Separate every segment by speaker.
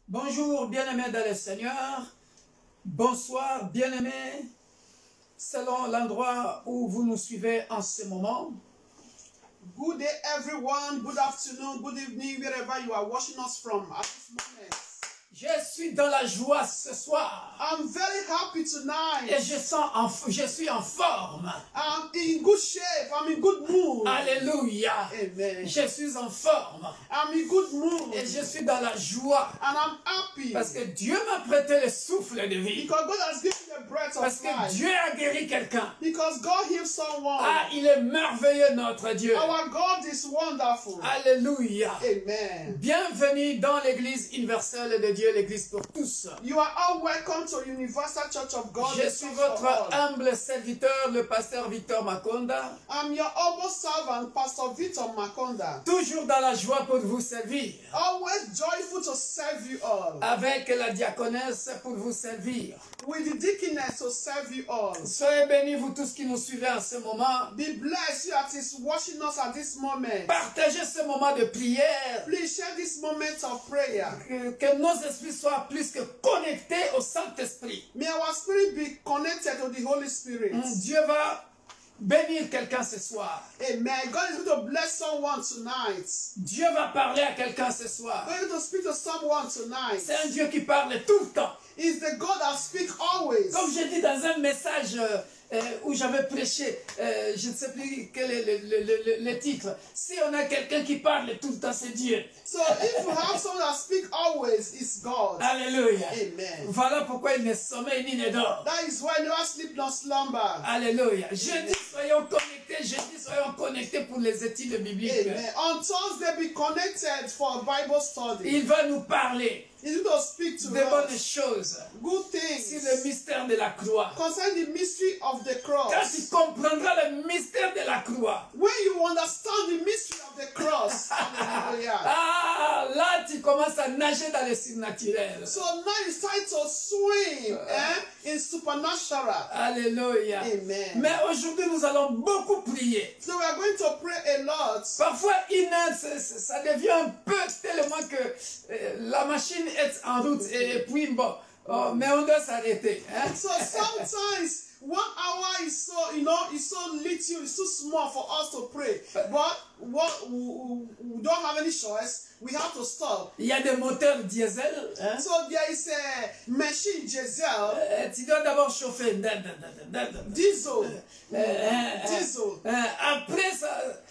Speaker 1: Bonjour, bien-aimés dans le Seigneur. Bonsoir, bien-aimés, selon l'endroit où vous nous suivez en ce moment.
Speaker 2: Good day, everyone. Good afternoon, good evening, wherever you are watching us from at this moment.
Speaker 1: Je suis dans la joie ce soir.
Speaker 2: I'm very happy tonight.
Speaker 1: Et je suis en forme.
Speaker 2: I'm in good shape. I'm in good mood.
Speaker 1: Alléluia.
Speaker 2: Amen.
Speaker 1: Je suis en forme.
Speaker 2: I'm in good mood.
Speaker 1: Et je suis dans la joie.
Speaker 2: And I'm happy.
Speaker 1: Parce que Dieu m'a prêté le souffle de vie.
Speaker 2: Because God has given me the breath
Speaker 1: Parce
Speaker 2: of
Speaker 1: que
Speaker 2: life.
Speaker 1: Dieu a guéri quelqu'un.
Speaker 2: Because God healed someone.
Speaker 1: Ah, il est merveilleux notre Dieu.
Speaker 2: Our God is wonderful.
Speaker 1: Alléluia.
Speaker 2: Amen.
Speaker 1: Bienvenue dans l'église universelle de Dieu, l'église pour tous.
Speaker 2: You are all welcome to Universal Church of God.
Speaker 1: Je
Speaker 2: the
Speaker 1: suis
Speaker 2: Church for
Speaker 1: votre
Speaker 2: all.
Speaker 1: humble serviteur, le pasteur Victor Makonda.
Speaker 2: I'm your humble servant, Pastor Victor Makonda.
Speaker 1: Toujours dans la joie pour vous servir.
Speaker 2: Always joyful to serve you all.
Speaker 1: Avec la diaconesse pour vous servir.
Speaker 2: With the deaconess to serve you all.
Speaker 1: Soyez bénis vous tous qui nous suivez en ce moment.
Speaker 2: Be blessed you that is watching us at this moment.
Speaker 1: Partagez ce moment de prière.
Speaker 2: Please share this moment of prayer.
Speaker 1: Que nos esprits soient plus que connectés au Saint-Esprit.
Speaker 2: May our spirit be connected to the Holy Spirit.
Speaker 1: Dieu va bénir quelqu'un ce soir.
Speaker 2: Amen. God is going to bless someone tonight.
Speaker 1: Dieu va parler à quelqu'un ce soir.
Speaker 2: God is going to speak to someone tonight.
Speaker 1: C'est un Dieu qui parle tout le temps.
Speaker 2: He's the God that speaks always.
Speaker 1: Comme j'ai dit dans un message où j'avais prêché, je ne sais plus quel est le titre. Si on a quelqu'un qui parle tout le temps, c'est Dieu.
Speaker 2: So if you have someone that speaks always, it's God.
Speaker 1: Alléluia.
Speaker 2: Amen.
Speaker 1: Voilà pourquoi il ne sommeille ni ne dort.
Speaker 2: That is why never sleep nor slumber.
Speaker 1: Alléluia. Jeudi, soyons connectés. Jeudi, soyons connectés pour les études bibliques.
Speaker 2: Amen. On Thursday, be connected for Bible study.
Speaker 1: Il va nous parler
Speaker 2: He's going to speak to
Speaker 1: de bonnes
Speaker 2: us.
Speaker 1: choses
Speaker 2: Good
Speaker 1: sur
Speaker 2: things.
Speaker 1: le mystère de la croix.
Speaker 2: Concerning the mystery of the
Speaker 1: Quand
Speaker 2: cross.
Speaker 1: tu comprendras le mystère de la croix,
Speaker 2: When you understand the mystery of the cross. Hallelujah.
Speaker 1: ah, là tu commences à nager dans le surnaturel.
Speaker 2: So now you start to swim in supernatural.
Speaker 1: Alléluia.
Speaker 2: Amen.
Speaker 1: Mais aujourd'hui, nous allons beaucoup prier.
Speaker 2: So we are going to pray a lot.
Speaker 1: Parfois, une heure, ça devient un peu tellement que la machine est en route et puis bon, mais on doit s'arrêter. Hein?
Speaker 2: So sometimes 1 hour is so, it's so little, it's too small for us to pray. But we don't have any choice. We have to stop.
Speaker 1: Il y a des moteurs diesel. Hein?
Speaker 2: So there is a machine diesel.
Speaker 1: Tu dois d'abord chauffer.
Speaker 2: Diesel. Diesel.
Speaker 1: Après,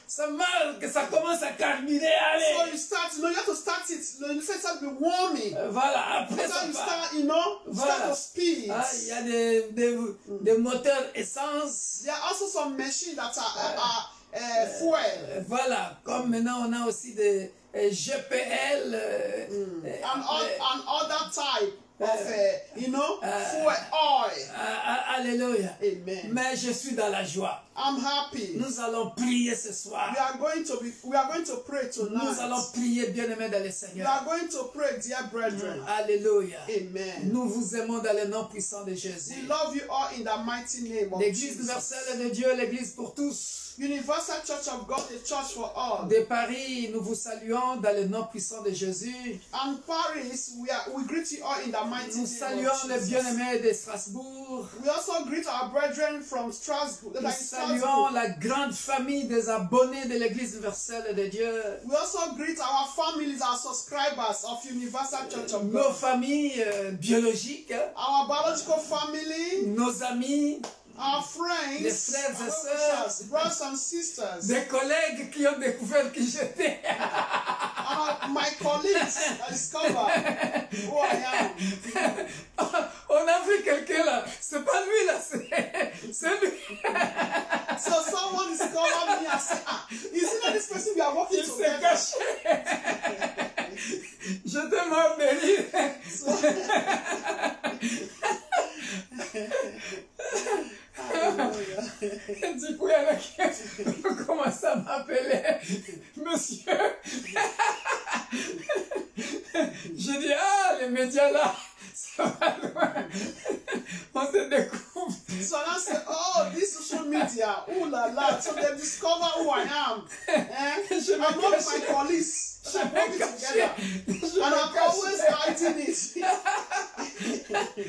Speaker 1: ça marque, ça commence à carburer. Allez.
Speaker 2: So you start, you have to start it. You start to be warming.
Speaker 1: Voilà, après
Speaker 2: So
Speaker 1: ça
Speaker 2: you
Speaker 1: part.
Speaker 2: start, start to speed.
Speaker 1: Ah, il y a des moteurs essence.
Speaker 2: There are also some machines that are fuel.
Speaker 1: Voilà, comme maintenant on a aussi des GPL.
Speaker 2: And other type of, fuel oil.
Speaker 1: Alléluia.
Speaker 2: Amen.
Speaker 1: Mais je suis dans la joie.
Speaker 2: I'm happy.
Speaker 1: Nous allons prier ce soir.
Speaker 2: We are going to pray tonight.
Speaker 1: Nous allons prier, bien-aimés dans le
Speaker 2: We
Speaker 1: Seigneur.
Speaker 2: are going to pray, dear brethren.
Speaker 1: Alléluia.
Speaker 2: Amen.
Speaker 1: Nous vous aimons dans le nom puissant de Jésus.
Speaker 2: We love you all in the mighty name of
Speaker 1: L'église
Speaker 2: Jesus.
Speaker 1: universelle de Dieu, l'église pour tous.
Speaker 2: Universal Church of God, the church for all.
Speaker 1: De Paris, nous vous saluons dans le nom puissant de Jésus.
Speaker 2: And Paris, we greet you all in the mighty
Speaker 1: Nous
Speaker 2: name
Speaker 1: saluons
Speaker 2: of
Speaker 1: les
Speaker 2: Jesus.
Speaker 1: bien-aimés de Strasbourg.
Speaker 2: We also greet our brethren from Strasbourg.
Speaker 1: Nous saluons la grande famille des abonnés de l'église universelle de Dieu.
Speaker 2: We also greet our families, our subscribers of Universal Church of
Speaker 1: Nos
Speaker 2: God.
Speaker 1: familles biologiques,
Speaker 2: Our biological family,
Speaker 1: nos amis,
Speaker 2: our friends,
Speaker 1: les frères et
Speaker 2: our
Speaker 1: sœurs,
Speaker 2: wishes, brothers and sisters,
Speaker 1: des collègues qui ont découvert qui j'étais.
Speaker 2: and my colleagues that discover who I am.
Speaker 1: On a vu quelqu'un là, c'est pas lui là, c'est lui.
Speaker 2: So someone discovered me and said, is it not this person we are working
Speaker 1: Il s'est
Speaker 2: together?
Speaker 1: caché. J'étais mort de rire. Du coup, il y en a qui commencent à m'appeler monsieur. Je dis, ah, les médias là, ça va loin. On se découvre.
Speaker 2: So I said, oh, this social media, ooh la la. So they discover who I am. I'm not my colleagues. I'm working together. And I'm always hiding it.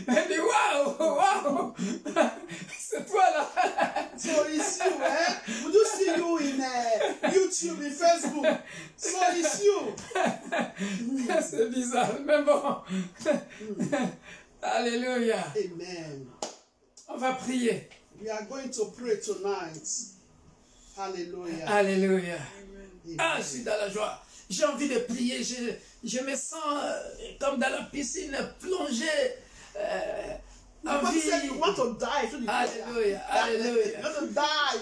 Speaker 1: Elle dit waouh, waouh, c'est toi là.
Speaker 2: So it's you, eh? We do see you in YouTube, in Facebook. So it's you.
Speaker 1: C'est bizarre, mais bon. Alléluia.
Speaker 2: Amen.
Speaker 1: On va prier.
Speaker 2: We are going to pray tonight. Hallelujah.
Speaker 1: Alléluia.
Speaker 2: Amen.
Speaker 1: Ah, je suis dans la joie. J'ai envie de prier. Je me sens comme dans la piscine, plongé.
Speaker 2: Nobody said you want to die. So you
Speaker 1: Alléluia. Alléluia.
Speaker 2: You want to die.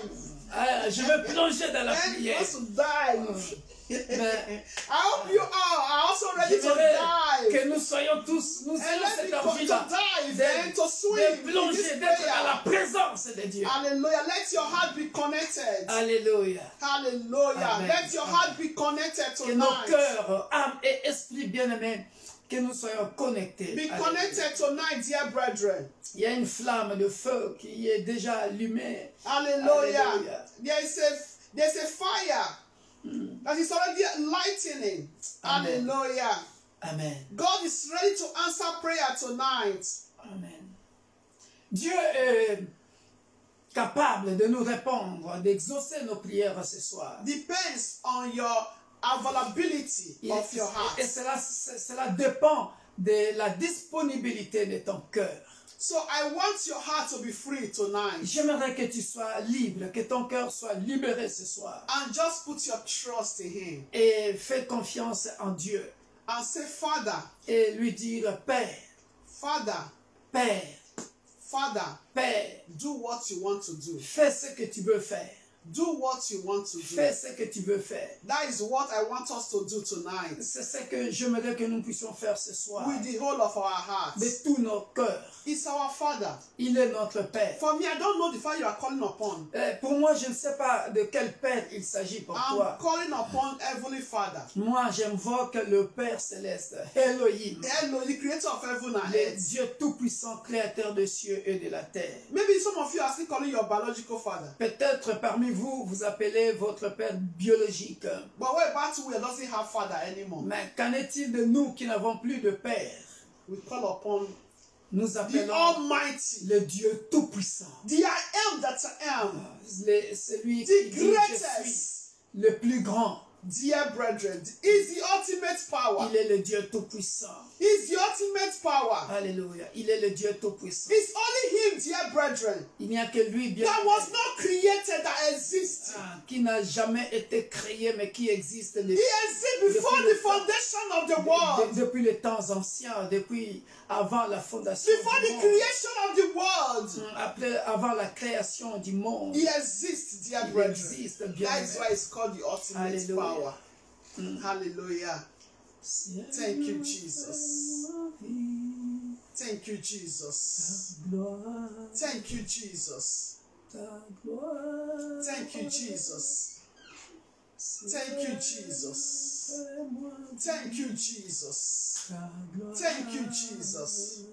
Speaker 1: Ah, je veux plonger dans la
Speaker 2: And you
Speaker 1: prière.
Speaker 2: want to die.
Speaker 1: Mais
Speaker 2: I hope you are also ready to
Speaker 1: j'aimerais
Speaker 2: die.
Speaker 1: que nous soyons tous, nous
Speaker 2: And
Speaker 1: ayons
Speaker 2: let
Speaker 1: cette
Speaker 2: me come
Speaker 1: envie-là
Speaker 2: to die then, to
Speaker 1: de
Speaker 2: swim in
Speaker 1: plonger,
Speaker 2: this
Speaker 1: d'être dans la
Speaker 2: prayer.
Speaker 1: présence de Dieu.
Speaker 2: Hallelujah. Let your heart be connected.
Speaker 1: Alléluia.
Speaker 2: Hallelujah.
Speaker 1: Amen.
Speaker 2: Let your heart be connected
Speaker 1: Que nos
Speaker 2: tonight.
Speaker 1: cœurs, âmes et esprits bien-aimés, que nous soyons connectés.
Speaker 2: Be
Speaker 1: Alléluia.
Speaker 2: connected tonight, dear brethren.
Speaker 1: Il y a une flamme de feu qui est déjà allumée.
Speaker 2: Hallelujah.
Speaker 1: Hallelujah.
Speaker 2: There's a fire that is already lightening.
Speaker 1: Amen.
Speaker 2: Hallelujah.
Speaker 1: Amen.
Speaker 2: God is ready to answer prayer tonight.
Speaker 1: Amen. Dieu est capable de nous répondre, d'exaucer nos prières ce soir.
Speaker 2: Depends on your availability of your heart.
Speaker 1: Et cela dépend de la disponibilité de ton cœur.
Speaker 2: So I want your heart to be free tonight.
Speaker 1: J'aimerais que tu sois libre, que ton cœur soit libéré ce soir.
Speaker 2: And just put your trust in Him.
Speaker 1: Et fais confiance en Dieu.
Speaker 2: And say, Father,
Speaker 1: Et lui dire, Père,
Speaker 2: Father,
Speaker 1: Père,
Speaker 2: Father,
Speaker 1: Père,
Speaker 2: do what you want to do.
Speaker 1: fais ce que tu veux faire.
Speaker 2: Do what you want to do.
Speaker 1: Fais ce que tu veux faire.
Speaker 2: That is what I want us to do tonight.
Speaker 1: C'est ce que j'aimerais que nous puissions faire ce soir.
Speaker 2: With the whole of our hearts.
Speaker 1: De tous nos cœurs.
Speaker 2: It's our Father.
Speaker 1: Il est notre Père.
Speaker 2: For me, I don't know the Father you are calling upon.
Speaker 1: Pour moi, je ne sais pas de quel Père il s'agit pour
Speaker 2: I'm
Speaker 1: toi.
Speaker 2: calling upon Heavenly Father.
Speaker 1: Moi, j'invoque le Père céleste, Elohim,
Speaker 2: Hello, the creator of heaven and
Speaker 1: le
Speaker 2: earth.
Speaker 1: Dieu tout-puissant, créateur des cieux et de la terre.
Speaker 2: Maybe some of you are still calling your biological father.
Speaker 1: Peut-être parmi vous, vous appelez votre Père biologique.
Speaker 2: But what about we doesn't have father anymore?
Speaker 1: Mais qu'en est-il de nous qui n'avons plus de Père?
Speaker 2: We call upon
Speaker 1: Nous
Speaker 2: the
Speaker 1: appelons
Speaker 2: Almighty,
Speaker 1: le Dieu tout-puissant.
Speaker 2: the I am that I am,
Speaker 1: Celui
Speaker 2: the
Speaker 1: qui dit je suis
Speaker 2: greatest.
Speaker 1: le plus grand.
Speaker 2: Dear brethren, is the ultimate power.
Speaker 1: Il est le Dieu tout-puissant.
Speaker 2: Is the ultimate power.
Speaker 1: Alléluia. Il est le Dieu tout-puissant.
Speaker 2: It's only Him, dear brethren,
Speaker 1: Il n'y a que lui, bien
Speaker 2: that was not created, that exists.
Speaker 1: qui n'a jamais été créé, mais qui existe
Speaker 2: He exists before the foundation of the world.
Speaker 1: depuis les temps anciens, depuis avant la fondation
Speaker 2: Before
Speaker 1: du
Speaker 2: the
Speaker 1: monde,
Speaker 2: creation of the world.
Speaker 1: avant la création du monde.
Speaker 2: He exists, dear
Speaker 1: Il
Speaker 2: brethren.
Speaker 1: existe, bien
Speaker 2: That's why it's called the ultimate
Speaker 1: Hallelujah.
Speaker 2: power. Hallelujah. Thank you, Jesus. Thank you, Jesus. Thank you, Jesus. Thank you, Jesus. Thank you, Jesus. Thank you, Jesus. Thank you, Jesus.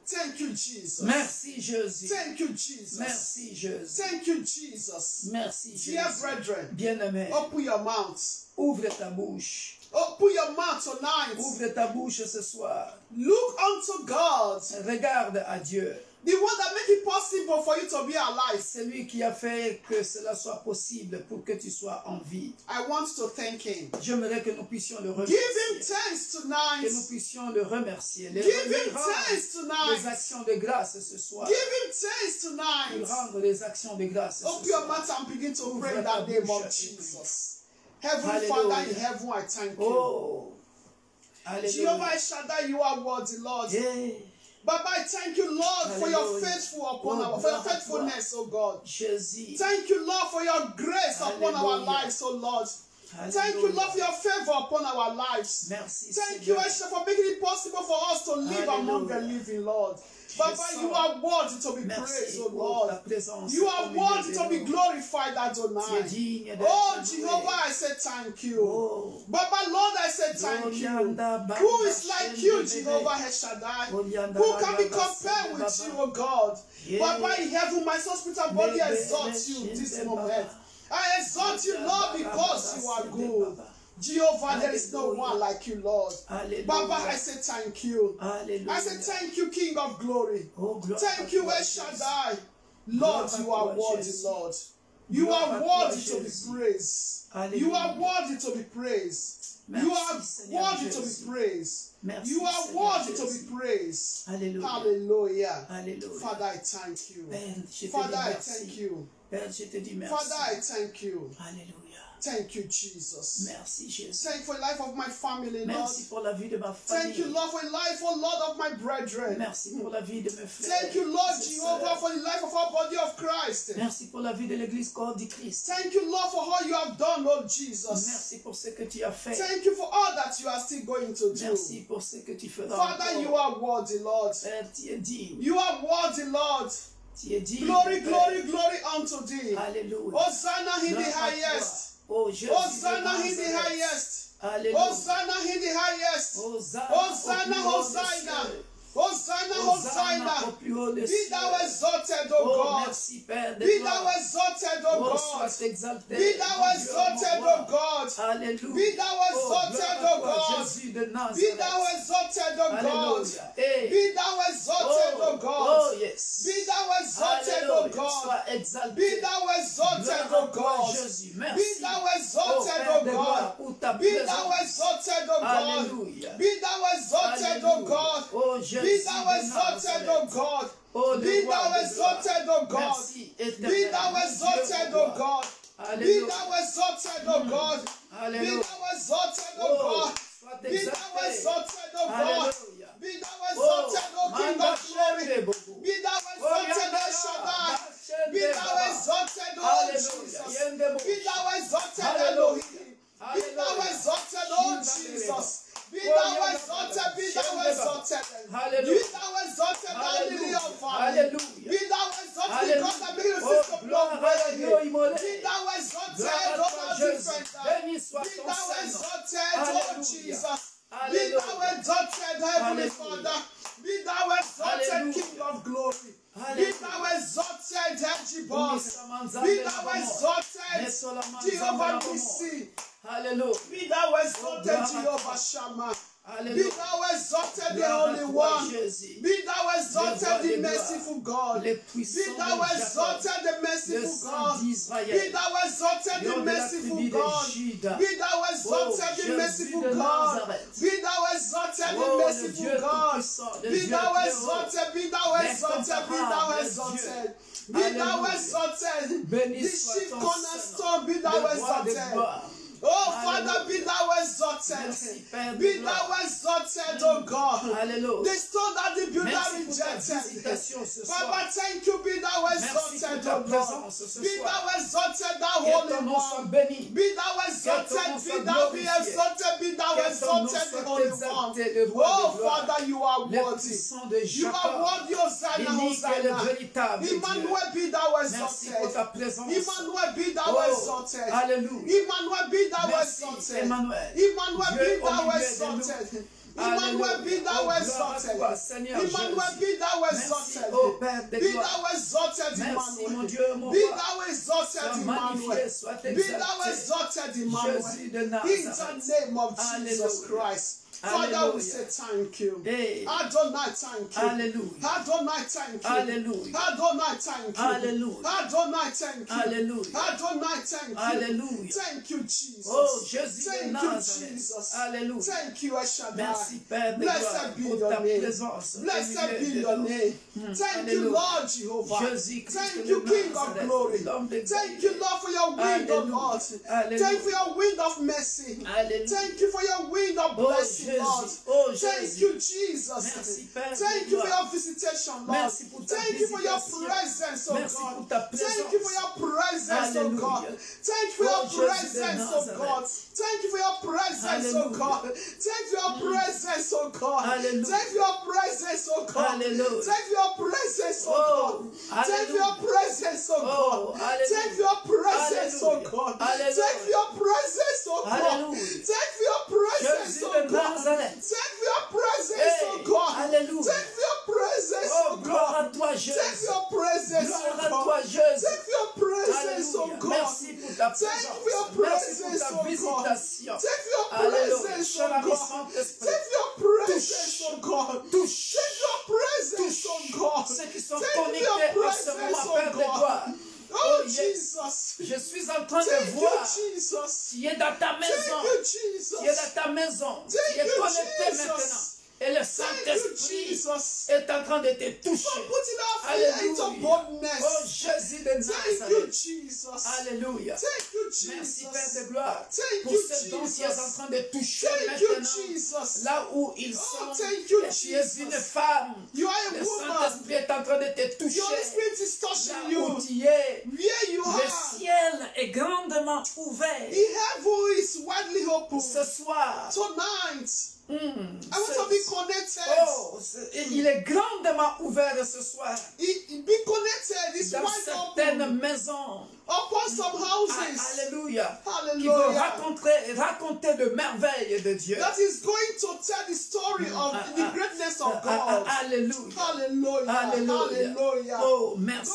Speaker 2: Thank you, Jesus.
Speaker 1: Merci Jésus.
Speaker 2: Thank you, Jesus.
Speaker 1: Merci Jésus.
Speaker 2: Thank you, Jesus.
Speaker 1: Merci Jésus.
Speaker 2: Dear brethren,
Speaker 1: Bien-aimé,
Speaker 2: open your mouth.
Speaker 1: ouvre ta bouche.
Speaker 2: Open your mouth tonight.
Speaker 1: Ouvre ta bouche ce soir.
Speaker 2: Look unto God,
Speaker 1: Regarde à Dieu.
Speaker 2: the one that make it possible for you to be alive.
Speaker 1: C'est lui qui a fait que cela soit possible pour que tu sois en vie.
Speaker 2: I want to thank Him.
Speaker 1: J'aimerais que nous puissions le
Speaker 2: Give
Speaker 1: remercier.
Speaker 2: Him thanks
Speaker 1: Que
Speaker 2: tonight.
Speaker 1: nous puissions le remercier.
Speaker 2: Give Him
Speaker 1: rendre
Speaker 2: thanks
Speaker 1: des
Speaker 2: tonight.
Speaker 1: actions de grâce ce soir.
Speaker 2: Give Him thanks
Speaker 1: Lui
Speaker 2: tonight.
Speaker 1: rendre des actions de grâce ce
Speaker 2: Open your
Speaker 1: soir.
Speaker 2: mouth and begin to
Speaker 1: Ouvre
Speaker 2: pray in
Speaker 1: ta
Speaker 2: that name
Speaker 1: bouche
Speaker 2: of
Speaker 1: et
Speaker 2: Jesus. Heavenly
Speaker 1: Hallelujah.
Speaker 2: Father in heaven, I thank you.
Speaker 1: Oh.
Speaker 2: Jehovah
Speaker 1: Alléluia.
Speaker 2: Shaddai, you are worthy, Lord.
Speaker 1: Yeah.
Speaker 2: Baba, I thank you, Lord, for your
Speaker 1: Hallelujah.
Speaker 2: faithful upon
Speaker 1: Oh,
Speaker 2: our, for your
Speaker 1: gloire à
Speaker 2: faithfulness, oh God.
Speaker 1: Jésus.
Speaker 2: Thank you, Lord, for your grace upon our
Speaker 1: Hallelujah.
Speaker 2: lives, oh Lord. Thank you,
Speaker 1: Hallelujah.
Speaker 2: Lord, for your favor upon our lives.
Speaker 1: Merci
Speaker 2: Thank you,
Speaker 1: Seigneur.
Speaker 2: Esha, for making it possible for us to live among the
Speaker 1: Hallelujah.
Speaker 2: living, Lord. Baba, you are worthy to be
Speaker 1: Merci
Speaker 2: praised, oh
Speaker 1: pour ta
Speaker 2: Lord.
Speaker 1: présence.
Speaker 2: You are
Speaker 1: au milieu
Speaker 2: worthy
Speaker 1: de
Speaker 2: to be
Speaker 1: nous.
Speaker 2: glorified,
Speaker 1: Tu es
Speaker 2: Adonai.
Speaker 1: digne d'être
Speaker 2: Oh,
Speaker 1: loué.
Speaker 2: Jehovah, I say thank you.
Speaker 1: Oh.
Speaker 2: Baba, Lord, I say thank you. Who is like you, Jehovah Shaddai? Who can be compared with you, oh God? Baba, in heaven, my soul, spirit, and body exalt you this moment. I exalt you, Lord, because you are good. Jehovah, there is no
Speaker 1: Hallelujah.
Speaker 2: one like you, Lord.
Speaker 1: Hallelujah.
Speaker 2: Baba, I say thank you.
Speaker 1: Hallelujah.
Speaker 2: I say thank you, King of glory.
Speaker 1: Oh, gloire
Speaker 2: Thank
Speaker 1: à
Speaker 2: you,
Speaker 1: toi,
Speaker 2: El
Speaker 1: Jésus.
Speaker 2: Shaddai.
Speaker 1: Gloire
Speaker 2: Lord,
Speaker 1: à
Speaker 2: you are
Speaker 1: toi,
Speaker 2: worthy,
Speaker 1: Jésus.
Speaker 2: Lord. You
Speaker 1: Gloire
Speaker 2: are
Speaker 1: à toi,
Speaker 2: worthy to be
Speaker 1: Jésus.
Speaker 2: praised.
Speaker 1: Alléluia.
Speaker 2: You are worthy to be praised.
Speaker 1: Merci,
Speaker 2: You are
Speaker 1: Seigneur
Speaker 2: worthy to be
Speaker 1: Jésus.
Speaker 2: praised.
Speaker 1: Merci,
Speaker 2: You are
Speaker 1: Seigneur
Speaker 2: worthy to
Speaker 1: Jésus.
Speaker 2: be praised.
Speaker 1: Alléluia.
Speaker 2: Hallelujah.
Speaker 1: Alléluia.
Speaker 2: Father, I thank you.
Speaker 1: Père, je te
Speaker 2: Father,
Speaker 1: dis
Speaker 2: I
Speaker 1: merci.
Speaker 2: thank you.
Speaker 1: Père, je te dis merci.
Speaker 2: Father, I thank you.
Speaker 1: Alléluia.
Speaker 2: Thank you, Jesus.
Speaker 1: Merci, Jésus.
Speaker 2: Thank you for the life of my family, Lord.
Speaker 1: Merci pour la vie de ma
Speaker 2: Thank you,
Speaker 1: famille.
Speaker 2: Lord, for the life, oh Lord, of my brethren.
Speaker 1: Merci pour la vie de mes frères.
Speaker 2: Thank you, Lord
Speaker 1: et
Speaker 2: Jehovah,
Speaker 1: sœurs.
Speaker 2: for the life of our body of Christ.
Speaker 1: Merci pour la vie de l'église corps du Christ.
Speaker 2: Thank you, Lord, for all you have done, Lord Jesus.
Speaker 1: Merci pour ce que tu as fait.
Speaker 2: Thank you for all that you are still going to do.
Speaker 1: Merci pour ce que tu feras
Speaker 2: Father, you
Speaker 1: encore.
Speaker 2: are worthy, Lord.
Speaker 1: Père, tu es digne.
Speaker 2: You are worthy, Lord.
Speaker 1: Tu es digne.
Speaker 2: Glory,
Speaker 1: Père.
Speaker 2: glory, glory unto thee.
Speaker 1: Alléluia.
Speaker 2: Hosanna in the
Speaker 1: Gloire à toi.
Speaker 2: highest.
Speaker 1: Oh, Jésus
Speaker 2: Hosanna
Speaker 1: de
Speaker 2: in the
Speaker 1: Nazareth.
Speaker 2: highest.
Speaker 1: Alléluia.
Speaker 2: Hosanna in the highest.
Speaker 1: Hosanna,
Speaker 2: Hosanna,
Speaker 1: au plus haut des
Speaker 2: Hosanna.
Speaker 1: cieux.
Speaker 2: Hosanna,
Speaker 1: Hosanna
Speaker 2: Hosanna.
Speaker 1: au plus haut des
Speaker 2: Be
Speaker 1: cieux.
Speaker 2: thou exalted, O
Speaker 1: Oh,
Speaker 2: God.
Speaker 1: merci, Père de
Speaker 2: Be
Speaker 1: gloire.
Speaker 2: thou exalted, O
Speaker 1: Oh,
Speaker 2: God.
Speaker 1: sois exalté.
Speaker 2: Be thou
Speaker 1: mon Dieu,
Speaker 2: exalted,
Speaker 1: mon
Speaker 2: O
Speaker 1: roi.
Speaker 2: God.
Speaker 1: Alléluia.
Speaker 2: Be thou
Speaker 1: Oh,
Speaker 2: exalted,
Speaker 1: gloire à
Speaker 2: O
Speaker 1: toi,
Speaker 2: God.
Speaker 1: Jésus de
Speaker 2: Be
Speaker 1: Nazareth.
Speaker 2: thou exalted, O God.
Speaker 1: Alléluia. Hey.
Speaker 2: Be thou exalted, O
Speaker 1: Oh,
Speaker 2: God.
Speaker 1: yes.
Speaker 2: Be thou exalted, O
Speaker 1: Alléluia.
Speaker 2: God.
Speaker 1: Sois exalté.
Speaker 2: Be thou exalted,
Speaker 1: Gloire
Speaker 2: O
Speaker 1: à toi,
Speaker 2: God.
Speaker 1: Jésus.
Speaker 2: Be
Speaker 1: Merci.
Speaker 2: thou
Speaker 1: Oh,
Speaker 2: exalted,
Speaker 1: Père
Speaker 2: O
Speaker 1: de gloire,
Speaker 2: God.
Speaker 1: pour ta
Speaker 2: Be thou
Speaker 1: présence.
Speaker 2: exalted, O God.
Speaker 1: Alléluia.
Speaker 2: Be thou exalted, O
Speaker 1: Alléluia.
Speaker 2: God.
Speaker 1: Oh,
Speaker 2: Be
Speaker 1: Jésus
Speaker 2: thou
Speaker 1: de
Speaker 2: exalted,
Speaker 1: Nazareth.
Speaker 2: O God.
Speaker 1: Oh, le
Speaker 2: Be
Speaker 1: roi
Speaker 2: thou
Speaker 1: de
Speaker 2: exalted,
Speaker 1: gloire.
Speaker 2: O God.
Speaker 1: Merci,
Speaker 2: Be
Speaker 1: éternel.
Speaker 2: thou
Speaker 1: Mon
Speaker 2: exalted,
Speaker 1: Dieu,
Speaker 2: O
Speaker 1: mon roi.
Speaker 2: God. Be
Speaker 1: Alléluia.
Speaker 2: thou exalted, O God. Be
Speaker 1: Alléluia.
Speaker 2: thou exalted, O
Speaker 1: Oh,
Speaker 2: God.
Speaker 1: sois
Speaker 2: Be thou
Speaker 1: exalté.
Speaker 2: exalted, O God.
Speaker 1: Alléluia.
Speaker 2: Be thou
Speaker 1: Oh,
Speaker 2: exalted, O King
Speaker 1: manda
Speaker 2: of glory.
Speaker 1: shende bobo.
Speaker 2: Be thou
Speaker 1: Oh,
Speaker 2: exalted,
Speaker 1: yanda
Speaker 2: El
Speaker 1: la,
Speaker 2: Shaddai.
Speaker 1: shende
Speaker 2: Be thou
Speaker 1: baba.
Speaker 2: exalted, O
Speaker 1: Alléluia.
Speaker 2: Jesus.
Speaker 1: Yende bobo.
Speaker 2: Be thou exalted,
Speaker 1: Hallelujah.
Speaker 2: Elohim. Be thou
Speaker 1: Hallelujah.
Speaker 2: exalted, O
Speaker 1: Shiva
Speaker 2: Jesus. Be
Speaker 1: Oh,
Speaker 2: thou
Speaker 1: yanda
Speaker 2: exalted,
Speaker 1: baba.
Speaker 2: be thou
Speaker 1: Shende baba.
Speaker 2: exalted.
Speaker 1: Hallelujah.
Speaker 2: Be thou exalted, thou lily
Speaker 1: Hallelujah.
Speaker 2: of valley.
Speaker 1: Hallelujah.
Speaker 2: Be thou exalted,
Speaker 1: Hallelujah.
Speaker 2: God that made the
Speaker 1: Oh,
Speaker 2: system
Speaker 1: gloire
Speaker 2: of
Speaker 1: à l'agneau immolé.
Speaker 2: Be thou exalted,
Speaker 1: Gloire à
Speaker 2: O
Speaker 1: toi,
Speaker 2: thou
Speaker 1: Jésus.
Speaker 2: different.
Speaker 1: Béni soit
Speaker 2: Be
Speaker 1: ton
Speaker 2: thou
Speaker 1: Saint-Nom.
Speaker 2: exalted, O
Speaker 1: Alléluia.
Speaker 2: Jesus. Be
Speaker 1: Alléluia.
Speaker 2: thou exalted, Heavenly
Speaker 1: Alléluia.
Speaker 2: Father. Be thou exalted,
Speaker 1: Alléluia.
Speaker 2: King of glory. Be
Speaker 1: Alléluia.
Speaker 2: thou exalted, Heavenly Boss.
Speaker 1: Misamanza
Speaker 2: Be
Speaker 1: de la
Speaker 2: thou
Speaker 1: mort.
Speaker 2: exalted,
Speaker 1: Mesolamanza
Speaker 2: Jehovah
Speaker 1: de la mort.
Speaker 2: Nissi.
Speaker 1: Alléluia.
Speaker 2: Be thou exalted,
Speaker 1: gloire à
Speaker 2: Jehovah Shammah. Be
Speaker 1: Alléluia.
Speaker 2: thou exalted, the
Speaker 1: Gloire à
Speaker 2: Holy
Speaker 1: toi,
Speaker 2: One.
Speaker 1: Jésus.
Speaker 2: Be thou
Speaker 1: Le roi
Speaker 2: exalted,
Speaker 1: des
Speaker 2: the
Speaker 1: gloires.
Speaker 2: merciful God.
Speaker 1: Les
Speaker 2: Be
Speaker 1: puissants
Speaker 2: thou
Speaker 1: de Jacob.
Speaker 2: exalted, the
Speaker 1: Le
Speaker 2: merciful
Speaker 1: sang
Speaker 2: God. Be
Speaker 1: d'Israël.
Speaker 2: thou exalted,
Speaker 1: Lion
Speaker 2: the
Speaker 1: de la
Speaker 2: merciful
Speaker 1: tribu de
Speaker 2: God.
Speaker 1: Juda.
Speaker 2: Be thou exalted,
Speaker 1: Oh,
Speaker 2: the
Speaker 1: Jésus
Speaker 2: merciful
Speaker 1: de
Speaker 2: God.
Speaker 1: Nazareth.
Speaker 2: Be thou exalted,
Speaker 1: Oh,
Speaker 2: the
Speaker 1: le
Speaker 2: merciful
Speaker 1: Dieu
Speaker 2: God.
Speaker 1: tout-puissant, le
Speaker 2: Be
Speaker 1: Dieu
Speaker 2: thou
Speaker 1: très haut.
Speaker 2: exalted, be thou exalted, be thou
Speaker 1: L'incomparable
Speaker 2: exalted.
Speaker 1: Dieu.
Speaker 2: Be thou
Speaker 1: Alléluia.
Speaker 2: exalted.
Speaker 1: Béni
Speaker 2: The
Speaker 1: soit
Speaker 2: chief
Speaker 1: ton
Speaker 2: cornerstone, be
Speaker 1: Le
Speaker 2: thou
Speaker 1: roi de
Speaker 2: exalted.
Speaker 1: gloire.
Speaker 2: Oh, Father,
Speaker 1: Alléluia.
Speaker 2: be thou exalted.
Speaker 1: Merci, Père de
Speaker 2: Be
Speaker 1: gloire.
Speaker 2: thou exalted, oh God.
Speaker 1: Alléluia.
Speaker 2: The stone that the builder
Speaker 1: Merci pour ta
Speaker 2: rejected.
Speaker 1: visitation ce soir.
Speaker 2: Papa, thank you, be thou
Speaker 1: Merci
Speaker 2: exalted,
Speaker 1: pour ta
Speaker 2: oh God.
Speaker 1: présence ce
Speaker 2: Be
Speaker 1: soir.
Speaker 2: thou exalted, thou
Speaker 1: Que
Speaker 2: holy
Speaker 1: ton nom soit
Speaker 2: one.
Speaker 1: béni.
Speaker 2: Be thou
Speaker 1: Que ton nom
Speaker 2: exalted,
Speaker 1: soit
Speaker 2: be thou be
Speaker 1: glorifié.
Speaker 2: exalted, be thou
Speaker 1: Que ton nom
Speaker 2: exalted, the
Speaker 1: soit
Speaker 2: holy one.
Speaker 1: exalté, le roi
Speaker 2: Oh,
Speaker 1: de gloire.
Speaker 2: Father, you are
Speaker 1: Le
Speaker 2: worthy.
Speaker 1: puissant de
Speaker 2: You are
Speaker 1: Jacob.
Speaker 2: worthy, Hosanna,
Speaker 1: L'unique et le
Speaker 2: Hosanna.
Speaker 1: véritable Dieu.
Speaker 2: Emmanuel, be thou
Speaker 1: Merci pour ta
Speaker 2: exalted.
Speaker 1: présence.
Speaker 2: Emmanuel, be thou
Speaker 1: Oh,
Speaker 2: exalted.
Speaker 1: alléluia.
Speaker 2: Emmanuel, be thou
Speaker 1: Merci,
Speaker 2: exalted.
Speaker 1: Emmanuel.
Speaker 2: Emmanuel,
Speaker 1: Dieu
Speaker 2: be
Speaker 1: au
Speaker 2: thou
Speaker 1: milieu de
Speaker 2: exalted.
Speaker 1: nous.
Speaker 2: Emmanuel, be
Speaker 1: Alléluia.
Speaker 2: thou
Speaker 1: Oh, gloire à
Speaker 2: exalted.
Speaker 1: toi, Seigneur
Speaker 2: Emmanuel,
Speaker 1: Jésus.
Speaker 2: be thou
Speaker 1: Merci,
Speaker 2: exalted.
Speaker 1: oh Père de
Speaker 2: Be
Speaker 1: gloire.
Speaker 2: thou exalted,
Speaker 1: Merci,
Speaker 2: Emmanuel.
Speaker 1: mon Dieu, mon
Speaker 2: Be
Speaker 1: roi.
Speaker 2: thou exalted,
Speaker 1: Sois
Speaker 2: Emmanuel.
Speaker 1: magnifié, sois
Speaker 2: Be thou
Speaker 1: exalté.
Speaker 2: exalted, Emmanuel.
Speaker 1: Jésus de
Speaker 2: In
Speaker 1: Nazareth.
Speaker 2: the name of Jesus
Speaker 1: Alléluia.
Speaker 2: Christ. Father, we
Speaker 1: Alléluia.
Speaker 2: say thank you.
Speaker 1: Hey.
Speaker 2: Adonai, thank you.
Speaker 1: Alléluia.
Speaker 2: Adonai, thank you.
Speaker 1: Alléluia.
Speaker 2: Adonai, thank you.
Speaker 1: Alléluia.
Speaker 2: Adonai, thank you.
Speaker 1: Alléluia.
Speaker 2: Adonai, thank you.
Speaker 1: Alléluia.
Speaker 2: Thank you, Jesus.
Speaker 1: Oh, Jésus de
Speaker 2: Thank you,
Speaker 1: Nazareth.
Speaker 2: Jesus.
Speaker 1: Alléluia.
Speaker 2: Thank you, El Shaddai.
Speaker 1: Merci, Père de gloire,
Speaker 2: Blessed be
Speaker 1: pour
Speaker 2: your
Speaker 1: ta
Speaker 2: name.
Speaker 1: présence. au
Speaker 2: Blessed
Speaker 1: milieu
Speaker 2: be
Speaker 1: de
Speaker 2: your
Speaker 1: nous.
Speaker 2: name. Thank you,
Speaker 1: Alléluia.
Speaker 2: Lord Jehovah.
Speaker 1: Jésus-Christ
Speaker 2: Thank
Speaker 1: de
Speaker 2: you, King of
Speaker 1: Nazareth,
Speaker 2: glory.
Speaker 1: l'homme de
Speaker 2: Thank you,
Speaker 1: Galilée.
Speaker 2: Lord, for your wind, oh
Speaker 1: Alléluia.
Speaker 2: Lord.
Speaker 1: Alléluia.
Speaker 2: Thank you for your wind of mercy.
Speaker 1: Alléluia.
Speaker 2: Thank you for your wind of
Speaker 1: Oh,
Speaker 2: blessing,
Speaker 1: Jésus.
Speaker 2: Lord.
Speaker 1: Oh,
Speaker 2: Thank
Speaker 1: Jésus.
Speaker 2: you, Jesus.
Speaker 1: Merci, Père de
Speaker 2: Thank you for
Speaker 1: gloire.
Speaker 2: your visitation, Lord.
Speaker 1: Merci pour ta
Speaker 2: Thank you for your
Speaker 1: visitation.
Speaker 2: presence, oh
Speaker 1: Merci
Speaker 2: God.
Speaker 1: pour ta
Speaker 2: Thank you for your presence, oh
Speaker 1: Alléluia.
Speaker 2: God. Thank you for
Speaker 1: Oh,
Speaker 2: your
Speaker 1: Jésus de
Speaker 2: presence, oh
Speaker 1: Nazareth.
Speaker 2: God. Thank you for your presence, oh
Speaker 1: Alléluia.
Speaker 2: God. Thank you for your presence, oh God.
Speaker 1: Alléluia.
Speaker 2: Thank you for your presence, oh God.
Speaker 1: Alléluia.
Speaker 2: Thank you for your presence, oh
Speaker 1: Oh,
Speaker 2: God. Thank you for your
Speaker 1: Alléluia.
Speaker 2: presence, oh God.
Speaker 1: Oh, Alléluia.
Speaker 2: Thank you for your presence, oh
Speaker 1: Alléluia.
Speaker 2: God.
Speaker 1: Alléluia.
Speaker 2: Thank you for your presence, oh God.
Speaker 1: Alléluia.
Speaker 2: Thank you for your presence,
Speaker 1: Jésus
Speaker 2: oh
Speaker 1: de
Speaker 2: God.
Speaker 1: Nazareth.
Speaker 2: Thank you for your presence,
Speaker 1: Hey,
Speaker 2: oh God.
Speaker 1: Alléluia.
Speaker 2: Thank you for your presence,
Speaker 1: Oh,
Speaker 2: oh
Speaker 1: gloire à
Speaker 2: God.
Speaker 1: toi,
Speaker 2: Thank you for
Speaker 1: Jésus.
Speaker 2: your presence,
Speaker 1: Gloire
Speaker 2: oh
Speaker 1: à
Speaker 2: God.
Speaker 1: toi, Jésus.
Speaker 2: Thank you for your presence, oh
Speaker 1: Alléluia.
Speaker 2: God.
Speaker 1: Merci pour ta
Speaker 2: Thank you for your
Speaker 1: présence. Merci pour
Speaker 2: presence,
Speaker 1: ta
Speaker 2: oh God.
Speaker 1: visitation.
Speaker 2: Take your
Speaker 1: Alléluia.
Speaker 2: presence,
Speaker 1: Cher
Speaker 2: oh
Speaker 1: ami
Speaker 2: God.
Speaker 1: Saint-Esprit.
Speaker 2: Take your presence, oh God.
Speaker 1: Touche.
Speaker 2: Take your presence, oh God.
Speaker 1: Ceux qui sont
Speaker 2: Take
Speaker 1: connectés
Speaker 2: your
Speaker 1: en ce
Speaker 2: presence,
Speaker 1: moment,
Speaker 2: oh
Speaker 1: Père de
Speaker 2: God.
Speaker 1: gloire.
Speaker 2: Oh,
Speaker 1: yes.
Speaker 2: Jesus.
Speaker 1: Je suis en train de
Speaker 2: Thank
Speaker 1: voir.
Speaker 2: you, Jesus.
Speaker 1: Tu es dans ta maison.
Speaker 2: Thank you, Jesus.
Speaker 1: Tu es dans ta maison.
Speaker 2: Thank
Speaker 1: Tu es
Speaker 2: you,
Speaker 1: connecté
Speaker 2: Jesus.
Speaker 1: maintenant. Et le
Speaker 2: Thank you,
Speaker 1: Saint-Esprit
Speaker 2: Jesus.
Speaker 1: est en train de te toucher.
Speaker 2: For putting our feet into
Speaker 1: Alléluia.
Speaker 2: boldness.
Speaker 1: Oh Jésus de
Speaker 2: Thank you,
Speaker 1: Nazareth.
Speaker 2: Jesus.
Speaker 1: Alléluia.
Speaker 2: Thank you,
Speaker 1: Merci
Speaker 2: Jesus.
Speaker 1: Père de gloire
Speaker 2: Thank
Speaker 1: pour
Speaker 2: you,
Speaker 1: ce dont tu es en
Speaker 2: Jesus.
Speaker 1: train de toucher
Speaker 2: Thank you,
Speaker 1: maintenant.
Speaker 2: Jesus.
Speaker 1: Là où ils
Speaker 2: Oh,
Speaker 1: sont.
Speaker 2: thank you,
Speaker 1: Et tu es
Speaker 2: Jesus.
Speaker 1: une femme.
Speaker 2: You are a
Speaker 1: Le
Speaker 2: woman.
Speaker 1: Saint-Esprit est en train de te
Speaker 2: The Holy
Speaker 1: toucher.
Speaker 2: Spirit is
Speaker 1: Là
Speaker 2: touching
Speaker 1: où
Speaker 2: you.
Speaker 1: tu es.
Speaker 2: Where you
Speaker 1: Le
Speaker 2: are.
Speaker 1: ciel est grandement ouvert.
Speaker 2: The heaven is widely open.
Speaker 1: Ce soir.
Speaker 2: Tonight, I want
Speaker 1: ce-
Speaker 2: to be connected.
Speaker 1: Oh, il est grandement ouvert ce soir.
Speaker 2: Be connected. It's
Speaker 1: Dans
Speaker 2: wide
Speaker 1: certaines
Speaker 2: open.
Speaker 1: maisons.
Speaker 2: Upon some houses.
Speaker 1: Alléluia. Qui
Speaker 2: Hallelujah.
Speaker 1: vont raconter de merveilles de Dieu.
Speaker 2: That is going to tell the story of the greatness of God.
Speaker 1: Alléluia.
Speaker 2: Hallelujah.
Speaker 1: Alléluia.
Speaker 2: Hallelujah.
Speaker 1: Oh, merci.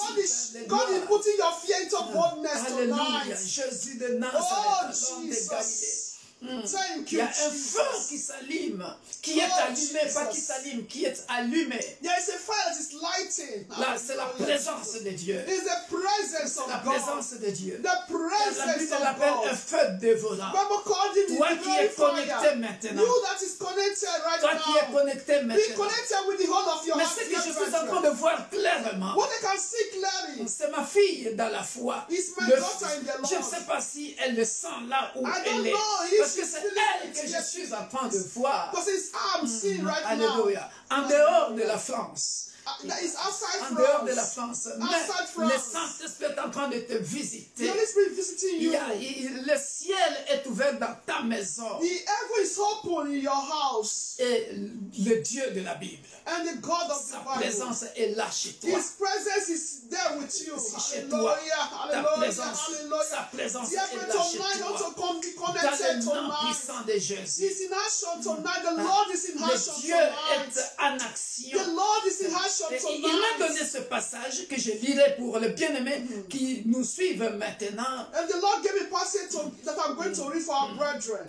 Speaker 2: God is putting your fear into boldness
Speaker 1: Alléluia.
Speaker 2: tonight.
Speaker 1: Jésus de
Speaker 2: Oh,
Speaker 1: Nazareth, l'homme de
Speaker 2: Jesus.
Speaker 1: Galilée.
Speaker 2: Thank
Speaker 1: Il y
Speaker 2: you,
Speaker 1: a un feu
Speaker 2: Jesus.
Speaker 1: qui s'allume, qui est
Speaker 2: Oh,
Speaker 1: allumé, pas qui
Speaker 2: Jesus.
Speaker 1: s'allume, qui est allumé.
Speaker 2: There is a fire that is lighting.
Speaker 1: Là, c'est la
Speaker 2: Hallelujah.
Speaker 1: présence de Dieu.
Speaker 2: It is the presence
Speaker 1: C'est
Speaker 2: of
Speaker 1: la
Speaker 2: God.
Speaker 1: présence de Dieu.
Speaker 2: The
Speaker 1: La
Speaker 2: presence
Speaker 1: Bible
Speaker 2: of
Speaker 1: l'appelle un
Speaker 2: God.
Speaker 1: feu dévorant.
Speaker 2: Bible called him
Speaker 1: Toi
Speaker 2: the
Speaker 1: qui es
Speaker 2: very
Speaker 1: connecté
Speaker 2: fire.
Speaker 1: maintenant.
Speaker 2: You that is connected right
Speaker 1: Toi qui es
Speaker 2: now.
Speaker 1: connecté
Speaker 2: Be
Speaker 1: maintenant.
Speaker 2: connected with the whole of your
Speaker 1: Mais
Speaker 2: heart.
Speaker 1: ce que je
Speaker 2: dear
Speaker 1: suis en train
Speaker 2: brethren.
Speaker 1: de voir clairement,
Speaker 2: What I can see clearly.
Speaker 1: c'est ma fille dans la foi.
Speaker 2: It's my
Speaker 1: Le-
Speaker 2: daughter in the Lord.
Speaker 1: je ne sais pas si elle le sent là où
Speaker 2: I
Speaker 1: elle
Speaker 2: don't
Speaker 1: est.
Speaker 2: know if
Speaker 1: Parce que
Speaker 2: she's
Speaker 1: c'est
Speaker 2: feeling
Speaker 1: elle
Speaker 2: it
Speaker 1: que je
Speaker 2: yet.
Speaker 1: suis en train de voir.
Speaker 2: Because it's I'm seeing right now.
Speaker 1: Alléluia. En dehors de la France.
Speaker 2: That is outside
Speaker 1: En dehors de la
Speaker 2: France.
Speaker 1: France.
Speaker 2: Outside
Speaker 1: Mais le
Speaker 2: France.
Speaker 1: Saint-Esprit est en train de te
Speaker 2: The
Speaker 1: visiter.
Speaker 2: Holy Spirit visiting you.
Speaker 1: Le ciel est ouvert dans ta maison.
Speaker 2: The heaven is open in your house.
Speaker 1: Et le Dieu de la Bible,
Speaker 2: And the God of
Speaker 1: sa
Speaker 2: the Bible.
Speaker 1: présence est là chez toi.
Speaker 2: His presence is there with you.
Speaker 1: C'est chez toi.
Speaker 2: Hallelujah.
Speaker 1: Ta
Speaker 2: Hallelujah.
Speaker 1: présence, sa
Speaker 2: Hallelujah.
Speaker 1: présence
Speaker 2: Dear
Speaker 1: est
Speaker 2: friend,
Speaker 1: là chez
Speaker 2: tonight
Speaker 1: toi.
Speaker 2: also come be
Speaker 1: Dans
Speaker 2: connected
Speaker 1: le nom
Speaker 2: tonight.
Speaker 1: puissant de Jésus.
Speaker 2: He's in action tonight. The Lord is in action
Speaker 1: Le Dieu
Speaker 2: tonight.
Speaker 1: est en action.
Speaker 2: The Lord is in action
Speaker 1: Et il m'a
Speaker 2: tonight.
Speaker 1: donné ce passage que je lirai pour les bien-aimés qui nous suivent maintenant.
Speaker 2: And the Lord gave me a passage that I'm going to read for our brethren.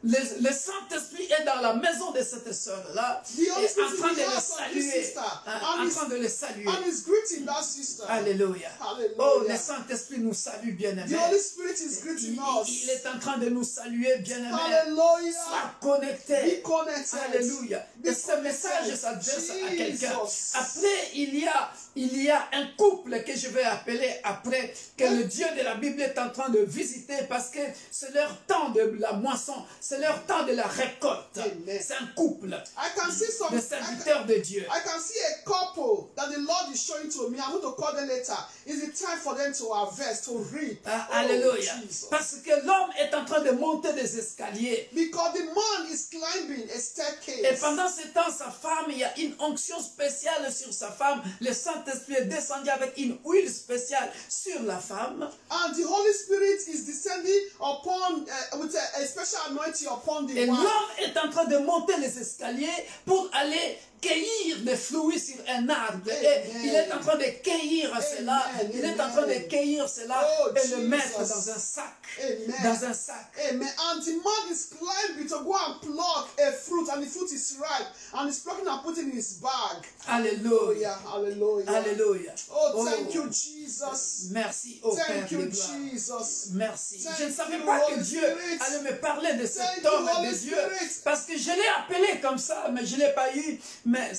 Speaker 1: Le Saint-Esprit est dans la maison de cette sœur-là et
Speaker 2: The Holy Spirit
Speaker 1: en
Speaker 2: is
Speaker 1: train
Speaker 2: in
Speaker 1: de
Speaker 2: the
Speaker 1: le
Speaker 2: house of this
Speaker 1: saluer.
Speaker 2: sister.
Speaker 1: En train de le saluer.
Speaker 2: And he's greeting that sister.
Speaker 1: Alléluia.
Speaker 2: Hallelujah.
Speaker 1: Oh, le Saint-Esprit nous salue,
Speaker 2: The
Speaker 1: bien-aimés.
Speaker 2: Holy Spirit is greeting us.
Speaker 1: Il est en train de nous saluer, bien-aimés.
Speaker 2: Hallelujah.
Speaker 1: Sois connecté.
Speaker 2: Be connected.
Speaker 1: Alléluia.
Speaker 2: Be
Speaker 1: Et ce message
Speaker 2: connected.
Speaker 1: s'adresse à quelqu'un.
Speaker 2: Jesus.
Speaker 1: Après, il y a un couple que je vais appeler après, que le Dieu de la Bible est en train de visiter parce que c'est leur temps de la moisson, c'est leur temps de la récolte.
Speaker 2: Amen.
Speaker 1: C'est un couple
Speaker 2: I can see some.
Speaker 1: de serviteurs de Dieu.
Speaker 2: I can see a couple that the Lord is showing to me. I'm going to call them later. It's the time for them to harvest, to reap.
Speaker 1: Alléluia.
Speaker 2: Jesus.
Speaker 1: Parce que l'homme est en train de monter des escaliers.
Speaker 2: Because the man is climbing a
Speaker 1: Et
Speaker 2: staircase.
Speaker 1: pendant ce temps, sa femme, il y a une onction spéciale sur sa femme. Le Saint-Esprit est descendu avec une huile spéciale sur la femme.
Speaker 2: And the Holy Spirit is descending upon, with a special anointing upon the
Speaker 1: Et
Speaker 2: one.
Speaker 1: l'homme est en train de monter les escaliers pour aller cueillir des fruits sur un arbre. Et
Speaker 2: Amen.
Speaker 1: il est en train de cueillir cela.
Speaker 2: Amen.
Speaker 1: Il est en train de cueillir cela
Speaker 2: Oh,
Speaker 1: et le
Speaker 2: Jesus.
Speaker 1: mettre dans un sac.
Speaker 2: Amen.
Speaker 1: Dans un sac.
Speaker 2: Amen. And the man is climbing to go and pluck a fruit, and the fruit is ripe, and he's plucking and putting in his bag.
Speaker 1: Alléluia.
Speaker 2: Hallelujah.
Speaker 1: Alléluia.
Speaker 2: Oh, thank you, Jesus.
Speaker 1: Merci, oh Père
Speaker 2: Thank
Speaker 1: de
Speaker 2: you,
Speaker 1: gloire.
Speaker 2: Jesus.
Speaker 1: Merci.
Speaker 2: Thank
Speaker 1: Je ne savais
Speaker 2: you,
Speaker 1: pas que
Speaker 2: Holy
Speaker 1: Dieu
Speaker 2: Spirit.
Speaker 1: allait me parler de cet
Speaker 2: Thank you,
Speaker 1: homme
Speaker 2: Holy
Speaker 1: de Dieu.
Speaker 2: Spirit.
Speaker 1: Parce que je l'ai appelé comme ça, mais je ne l'ai pas eu. Mais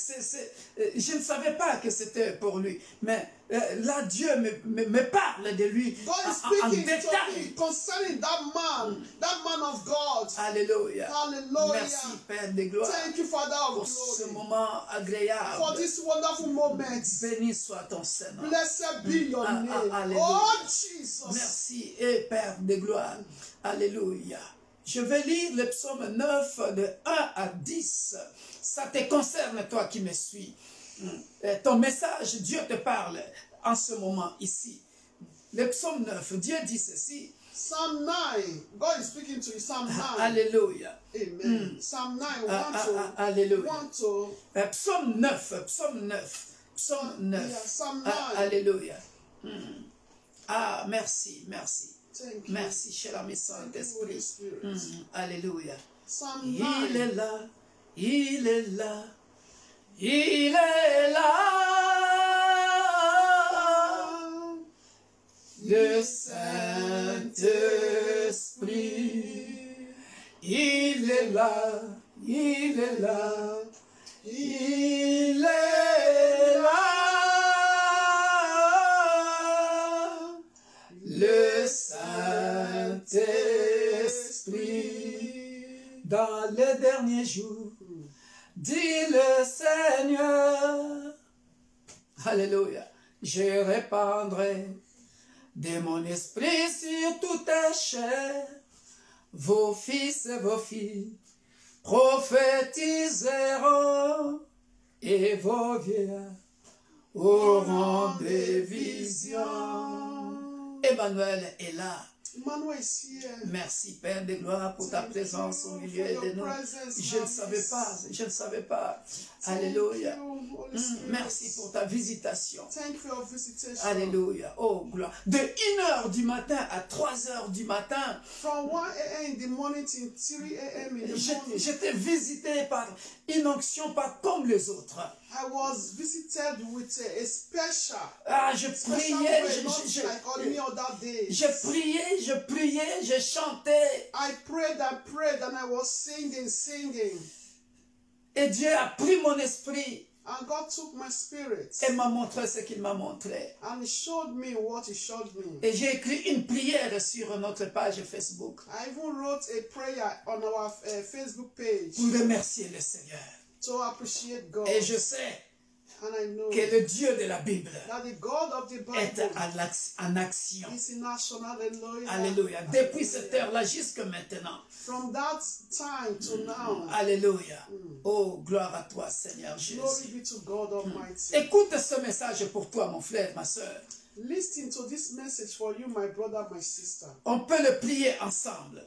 Speaker 1: je ne savais pas que c'était pour lui. Mais là, Dieu me parle de lui
Speaker 2: God is
Speaker 1: en
Speaker 2: speaking to me
Speaker 1: détail.
Speaker 2: concerning that man of God.
Speaker 1: Alléluia.
Speaker 2: Hallelujah.
Speaker 1: Merci, Père de gloire,
Speaker 2: Thank you, Father
Speaker 1: pour
Speaker 2: of
Speaker 1: ce
Speaker 2: glory,
Speaker 1: moment
Speaker 2: for
Speaker 1: agréable.
Speaker 2: this wonderful moment.
Speaker 1: Béni soit ton Seigneur.
Speaker 2: Blessed be your name.
Speaker 1: Alléluia.
Speaker 2: Oh, Jesus.
Speaker 1: Merci, et Père de gloire. Alléluia. Je vais lire le psaume 9 de 1 à 10. Ça te concerne, toi qui me suis. Ton message, Dieu te parle en ce moment ici. Le psaume 9, Dieu dit ceci.
Speaker 2: Psalm 9. God is speaking to you. Psalm 9.
Speaker 1: Alléluia.
Speaker 2: Amen. Psalm 9.
Speaker 1: Alléluia.
Speaker 2: Psalm 9.
Speaker 1: Psaume 9. Psaume 9.
Speaker 2: Yeah, Psalm 9.
Speaker 1: Alléluia. Ah, merci, merci.
Speaker 2: Thank you.
Speaker 1: Merci, cher ami
Speaker 2: Thank you, Holy
Speaker 1: Saint-Esprit.
Speaker 2: Spirit.
Speaker 1: Alléluia.
Speaker 2: Psalm
Speaker 1: Il
Speaker 2: 9.
Speaker 1: est là, il est là, il est là. Le Saint-Esprit, il est là, il est là, il est là. Le Saint-Esprit, dans les derniers jours, dit le Seigneur. Alléluia. Je répandrai de mon esprit sur toute chair. Vos fils et vos filles prophétiseront et vos vieillards auront des visions. Emmanuel est là.
Speaker 2: Emmanuel is here.
Speaker 1: Merci Père de gloire pour ta présence au milieu de nous. Je ne savais pas, je ne savais pas. Alléluia. Merci pour ta visitation.
Speaker 2: Thank you for your visitation.
Speaker 1: Alléluia. Oh gloire. De 1h du matin à 3h du matin,
Speaker 2: From 1 a.m. in the morning till 3 a.m. in the morning.
Speaker 1: j'étais visité par une onction pas comme les autres.
Speaker 2: I was visited with a special.
Speaker 1: Ah, je priais,
Speaker 2: Way, not like any other day.
Speaker 1: je priais, je chantais.
Speaker 2: I prayed and I was singing.
Speaker 1: Et Dieu a pris mon esprit
Speaker 2: And God took my spirit.
Speaker 1: et m'a montré ce qu'il m'a montré.
Speaker 2: And He showed me what He showed me.
Speaker 1: Et j'ai écrit une prière sur notre page Facebook
Speaker 2: I even wrote a prayer on our Facebook page
Speaker 1: pour remercier le Seigneur.
Speaker 2: to appreciate God.
Speaker 1: Et je sais
Speaker 2: And I know
Speaker 1: que le Dieu de la Bible
Speaker 2: that the God of the
Speaker 1: est
Speaker 2: Bible
Speaker 1: en action.
Speaker 2: is in action. Hallelujah.
Speaker 1: Alléluia. Depuis cette heure-là jusqu'à maintenant.
Speaker 2: From that time to now,
Speaker 1: Alléluia. Oh, gloire à toi, Seigneur
Speaker 2: glory
Speaker 1: Jésus.
Speaker 2: be to God Almighty.
Speaker 1: Écoute ce message pour toi, mon frère, ma soeur.
Speaker 2: Listen to this message for you, my brother, my sister.
Speaker 1: On peut le prier ensemble.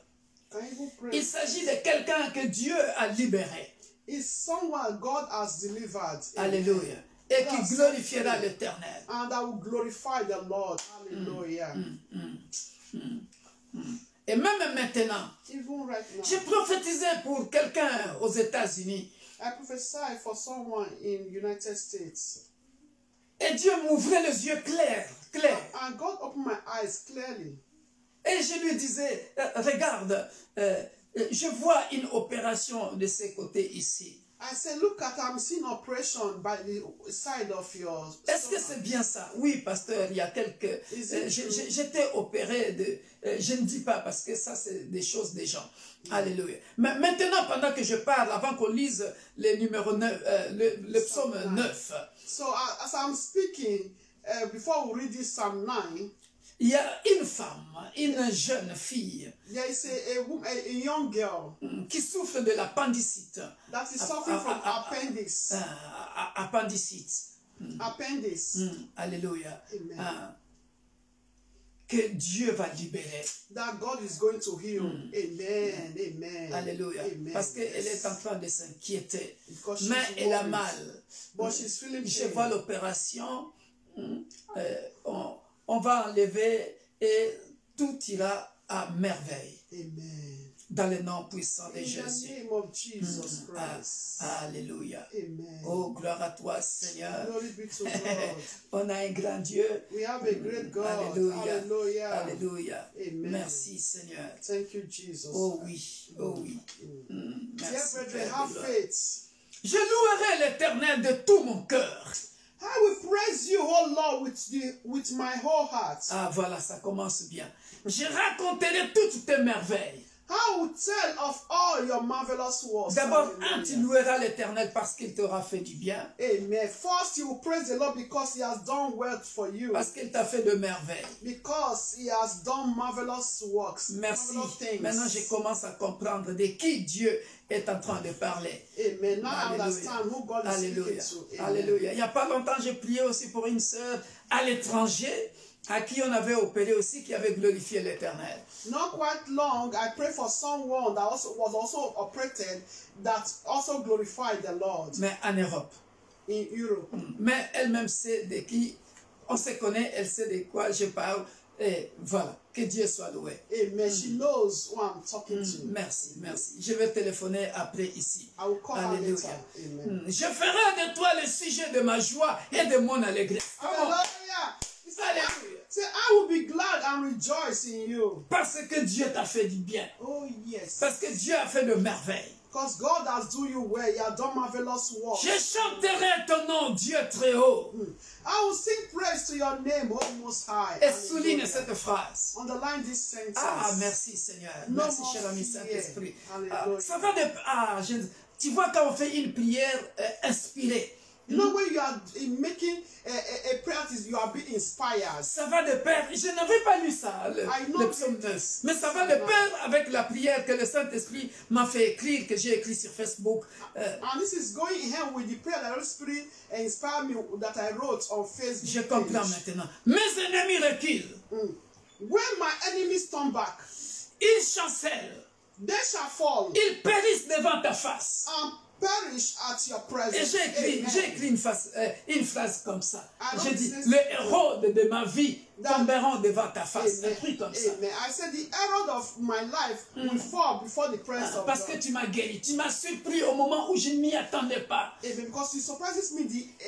Speaker 2: Can you pray?
Speaker 1: Il s'agit de quelqu'un que Dieu a libéré.
Speaker 2: Is someone God has delivered.
Speaker 1: Alléluia. Et qui glorifiera l'Éternel.
Speaker 2: And I will glorify the Lord. Hallelujah.
Speaker 1: Et même maintenant,
Speaker 2: Even right now,
Speaker 1: j'ai prophétisé pour quelqu'un aux États-Unis.
Speaker 2: I prophesy for someone in United States.
Speaker 1: Et Dieu m'ouvrait les yeux clairs.
Speaker 2: And God opened my eyes clearly.
Speaker 1: Et je lui disais, regarde, je vois une opération de ces côtés ici.
Speaker 2: I said, look at, I'm seeing operation by the side of your
Speaker 1: Est-ce que
Speaker 2: stomach.
Speaker 1: c'est bien ça? Oui, pasteur, il y a quelques... J'étais opéré de... je ne dis pas parce que ça, c'est des choses des gens. Alléluia. Mais maintenant, pendant que je parle, avant qu'on lise le numéro 9, le psaume 9,
Speaker 2: So as I'm speaking, before we read this Psalm 9,
Speaker 1: il y a une femme, une jeune fille
Speaker 2: there is a young girl
Speaker 1: qui souffre de l'appendicite.
Speaker 2: that is suffering from appendix.
Speaker 1: Appendicite.
Speaker 2: Appendix.
Speaker 1: Alléluia.
Speaker 2: Amen.
Speaker 1: Que Dieu va libérer.
Speaker 2: That God is going to heal. Amen. Amen.
Speaker 1: Alléluia.
Speaker 2: Amen.
Speaker 1: Parce qu'elle est en train de s'inquiéter.
Speaker 2: Because she's
Speaker 1: Mais elle a
Speaker 2: worried.
Speaker 1: mal.
Speaker 2: But she's feeling
Speaker 1: Je
Speaker 2: pain.
Speaker 1: vois l'opération. On va enlever et tout ira à merveille.
Speaker 2: Amen.
Speaker 1: Dans le nom puissant de
Speaker 2: In the
Speaker 1: Jésus.
Speaker 2: name of Jesus Christ.
Speaker 1: Alléluia.
Speaker 2: Amen.
Speaker 1: Oh, gloire à toi, Seigneur.
Speaker 2: Glory be to God.
Speaker 1: On a un grand Dieu.
Speaker 2: We have a great God.
Speaker 1: Alléluia.
Speaker 2: Hallelujah.
Speaker 1: Alléluia.
Speaker 2: Amen.
Speaker 1: Merci, Seigneur.
Speaker 2: Thank you, Jesus.
Speaker 1: Oh oui, oh oui.
Speaker 2: Dear
Speaker 1: Merci,
Speaker 2: brethren,
Speaker 1: Père
Speaker 2: have
Speaker 1: de gloire.
Speaker 2: faith.
Speaker 1: Je louerai l'Éternel de tout mon cœur.
Speaker 2: I will praise you, oh Lord, with my whole heart.
Speaker 1: Ah, voilà, ça commence bien. Je raconterai toutes tes merveilles.
Speaker 2: I will tell of all your marvelous works.
Speaker 1: D'abord,
Speaker 2: Hallelujah.
Speaker 1: tu loueras l'Éternel parce qu'il t'aura fait du bien,
Speaker 2: Amen. First, you will praise the Lord because He has done well for you.
Speaker 1: parce qu'il t'a fait de merveilles.
Speaker 2: Because He has done marvelous works.
Speaker 1: Merci.
Speaker 2: Marvelous things.
Speaker 1: Maintenant, je commence à comprendre de qui Dieu est en train de parler.
Speaker 2: Amen. Now I
Speaker 1: Alléluia.
Speaker 2: understand who God is
Speaker 1: Alléluia.
Speaker 2: speaking to. Amen.
Speaker 1: Alléluia. Il n'y a pas longtemps, j'ai prié aussi pour une sœur à l'étranger à qui on avait opéré aussi, qui avait glorifié l'Éternel.
Speaker 2: Not quite long, I prayed for someone that was also operated that also glorified the Lord
Speaker 1: Mais en Europe.
Speaker 2: in Europe.
Speaker 1: Mais elle-même sait de qui on se connaît, elle sait de quoi je parle. Et voilà, que Dieu soit loué.
Speaker 2: Amen. She knows who I'm talking to.
Speaker 1: Merci, merci. Je vais téléphoner après ici.
Speaker 2: I will call her
Speaker 1: Alléluia.
Speaker 2: later. Amen.
Speaker 1: Je ferai de toi le sujet de ma joie et de mon allégresse.
Speaker 2: Hallelujah. He said,
Speaker 1: Alléluia.
Speaker 2: say, I will be glad and rejoice in you.
Speaker 1: Parce que Dieu t'a fait du bien.
Speaker 2: Oh, yes.
Speaker 1: Parce que Dieu a fait de merveilles.
Speaker 2: Because God has done you well. He has done marvelous work.
Speaker 1: Je chanterai ton nom, Dieu très haut.
Speaker 2: I will sing praise to your name, O Most High.
Speaker 1: Et souligne
Speaker 2: Hallelujah.
Speaker 1: cette phrase.
Speaker 2: Underline this sentence.
Speaker 1: Ah, merci Seigneur.
Speaker 2: No
Speaker 1: Merci
Speaker 2: more
Speaker 1: cher ami
Speaker 2: fear.
Speaker 1: Saint-Esprit.
Speaker 2: Hallelujah.
Speaker 1: Ça va de... tu vois quand on fait une prière inspirée.
Speaker 2: You know when you are making a prayer, you are being inspired.
Speaker 1: Ça va de pair. Je n'avais pas lu ça, le psaume 9. Mais ça va de pair avec la prière que le Saint-Esprit m'a fait écrire, que j'ai écrit sur Facebook.
Speaker 2: And this is going in hand with the prayer that the Holy Spirit inspired me, that I wrote on Facebook.
Speaker 1: Je comprends maintenant. Mes ennemis reculent.
Speaker 2: When my enemies turn back,
Speaker 1: Ils chancellent.
Speaker 2: they shall fall
Speaker 1: Ils périssent devant ta face.
Speaker 2: and perish at your presence.
Speaker 1: Et j'ai
Speaker 2: Amen.
Speaker 1: écrit une phrase comme ça.
Speaker 2: I
Speaker 1: J'ai
Speaker 2: wrote
Speaker 1: dit,
Speaker 2: this-
Speaker 1: les héros de ma vie tomberont devant ta face. Un truc comme ça.
Speaker 2: Amen. I said the error of my life will fall before the presence of
Speaker 1: Parce que
Speaker 2: God.
Speaker 1: tu m'as guéri. Tu m'as surpris au moment où je ne m'y attendais pas.
Speaker 2: Amen. Because it surprises me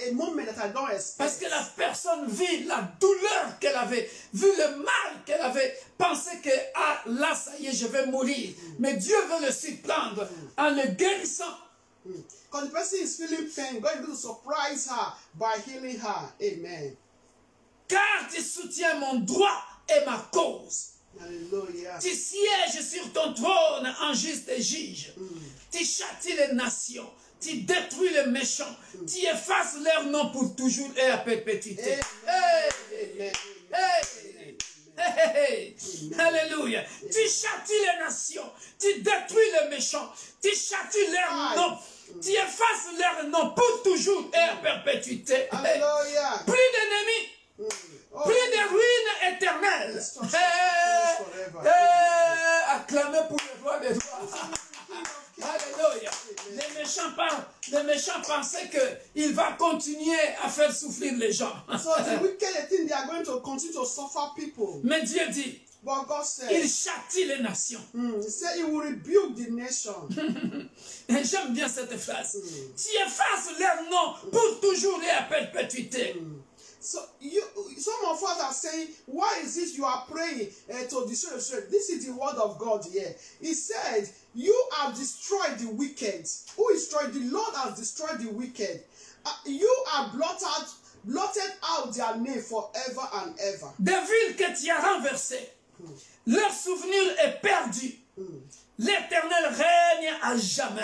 Speaker 2: a moment that I don't
Speaker 1: Parce
Speaker 2: expect.
Speaker 1: que la personne vit la douleur qu'elle avait, vu le mal qu'elle avait, pensé que, ah là, ça y est, je vais mourir. Mais Dieu veut le surprendre en le guérissant.
Speaker 2: Because the person is feeling pain, God is going to surprise her by healing her. Amen.
Speaker 1: Car tu soutiens mon droit et ma cause.
Speaker 2: Hallelujah.
Speaker 1: Tu sièges sur ton trône en juste juge. Tu châties les nations. Tu détruis les méchants. Tu effaces leur nom pour toujours et à perpétuité.
Speaker 2: Amen.
Speaker 1: Hey! Hey, hey, hey. Alléluia. Tu châties les nations. Tu détruis les méchants. Tu châties leur nom. Tu effaces leur nom pour toujours et à perpétuité. Hey.
Speaker 2: Hallelujah.
Speaker 1: Plus d'ennemis.
Speaker 2: Oh,
Speaker 1: Plus de ruines éternelles.
Speaker 2: Destruction
Speaker 1: Hey,
Speaker 2: forever.
Speaker 1: hey, acclamez pour le roi des rois. Alléluia. Les méchants pensaient qu'il va continuer à faire souffrir les gens.
Speaker 2: So the wicked they think they are going to continue to suffer people.
Speaker 1: Mais Dieu dit,
Speaker 2: But God said,
Speaker 1: il châtie les nations.
Speaker 2: He said He will rebuke the nation.
Speaker 1: Et j'aime bien cette phrase. Tu effaces leur nom pour toujours et à perpétuité.
Speaker 2: So some of us are saying, why is it you are praying to destroy the church? This is the word of God here. He said, you have destroyed the wicked. Who destroyed? The Lord has destroyed the wicked. You have blotted out their name forever and ever.
Speaker 1: Des villes que tu as renversées, leur souvenir est perdu. L'Éternel règne à jamais.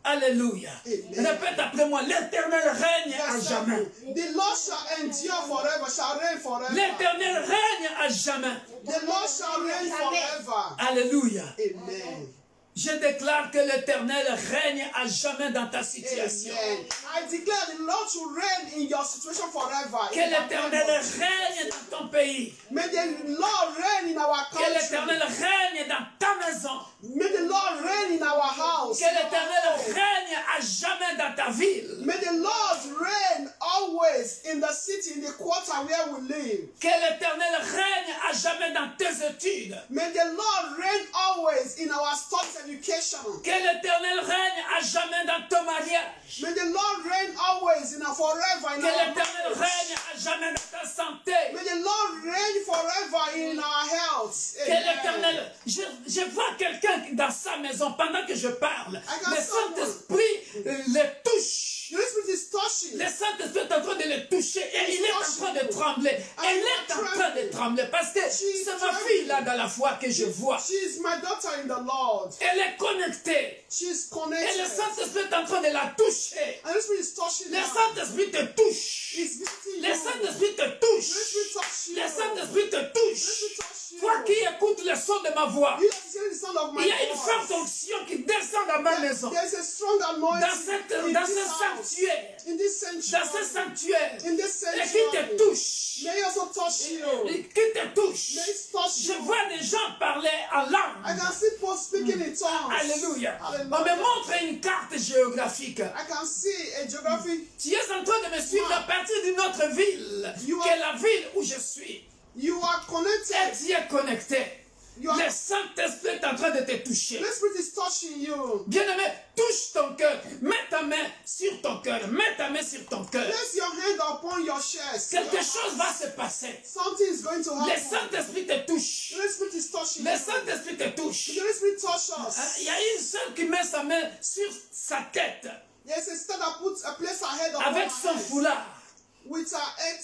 Speaker 1: Alléluia.
Speaker 2: Amen.
Speaker 1: Répète après moi, l'Éternel règne à jamais.
Speaker 2: The Lord shall endure forever, shall reign forever.
Speaker 1: L'Éternel règne à jamais.
Speaker 2: The Lord shall reign forever.
Speaker 1: Alléluia.
Speaker 2: Amen.
Speaker 1: Je déclare que l'Éternel règne à jamais dans ta situation.
Speaker 2: Amen. I declare the Lord to reign in your situation forever.
Speaker 1: Que l'Éternel règne dans ton pays.
Speaker 2: May the Lord reign in our
Speaker 1: Que
Speaker 2: country.
Speaker 1: l'Éternel règne dans ta maison.
Speaker 2: May the Lord reign in our house.
Speaker 1: Que l'Éternel règne à jamais dans ta ville.
Speaker 2: May the Lord reign always in the city, in the quarter where we live.
Speaker 1: Que l'Éternel règne à jamais dans tes études.
Speaker 2: May the Lord reign always in our studies education.
Speaker 1: Que l'Éternel règne à jamais dans ton mariage.
Speaker 2: May the Lord reign always in our forever in
Speaker 1: Que
Speaker 2: our
Speaker 1: l'Éternel
Speaker 2: marriage.
Speaker 1: règne à jamais dans ta santé.
Speaker 2: May the Lord reign forever in our health.
Speaker 1: Que
Speaker 2: Amen.
Speaker 1: l'Éternel, je vois quelqu'un dans sa maison pendant que je parle. Le Saint-Esprit le touche.
Speaker 2: The Holy Spirit is touching.
Speaker 1: Le Saint-Esprit est en train de le toucher et il est en train de trembler. Elle est en train de trembler parce que c'est ma fille là dans la foi que je vois.
Speaker 2: She is my daughter in the Lord.
Speaker 1: Elle est connectée.
Speaker 2: She is
Speaker 1: Et
Speaker 2: connected.
Speaker 1: le Saint-Esprit est en train de la toucher.
Speaker 2: And the Spirit is touching
Speaker 1: Le
Speaker 2: her.
Speaker 1: Saint-Esprit te touche.
Speaker 2: He's visiting
Speaker 1: Le
Speaker 2: you.
Speaker 1: Saint-Esprit te
Speaker 2: The Holy
Speaker 1: touche.
Speaker 2: Spirit touch you.
Speaker 1: Le Saint-Esprit te
Speaker 2: The Holy
Speaker 1: touche.
Speaker 2: Spirit touch you.
Speaker 1: Toi qui écoutes le son de ma voix,
Speaker 2: You have seen the sound of my
Speaker 1: il y a une
Speaker 2: voice.
Speaker 1: forte onction qui descend dans ma maison.
Speaker 2: There is a strong anointing
Speaker 1: Dans ce sanctuaire.
Speaker 2: in this
Speaker 1: Dans
Speaker 2: sanctuary.
Speaker 1: ce sanctuaire.
Speaker 2: In this
Speaker 1: Et qui te
Speaker 2: sanctuary.
Speaker 1: touche.
Speaker 2: May he also touch you.
Speaker 1: Et qui te touche.
Speaker 2: May he touch
Speaker 1: Je
Speaker 2: you.
Speaker 1: vois des gens parler en
Speaker 2: I
Speaker 1: langue.
Speaker 2: can see people speaking in tongues.
Speaker 1: Alléluia. On me
Speaker 2: Hallelujah.
Speaker 1: montre une carte géographique.
Speaker 2: I can see a geography.
Speaker 1: Tu es en train de me suivre à partir d'une autre ville
Speaker 2: You
Speaker 1: que
Speaker 2: are-
Speaker 1: la ville où je suis.
Speaker 2: You are
Speaker 1: Et
Speaker 2: connected.
Speaker 1: tu es connecté.
Speaker 2: You are,
Speaker 1: Le Saint-Esprit est en train de te toucher.
Speaker 2: the Spirit is touching you.
Speaker 1: Bien-aimé, touche ton cœur. Mets ta main sur ton cœur. Mets ta main sur ton cœur.
Speaker 2: Place your hand upon your chest.
Speaker 1: Quelque chose va se passer.
Speaker 2: Something is going to
Speaker 1: Le
Speaker 2: happen.
Speaker 1: Saint-Esprit te touche.
Speaker 2: The Holy Spirit is touching
Speaker 1: Le
Speaker 2: you.
Speaker 1: Saint-Esprit te touche.
Speaker 2: The Holy Spirit touch us.
Speaker 1: Il y a une sœur qui met sa main sur sa tête
Speaker 2: There's a sister that puts a place her head upon
Speaker 1: avec
Speaker 2: her
Speaker 1: son
Speaker 2: head
Speaker 1: foulard.
Speaker 2: with her head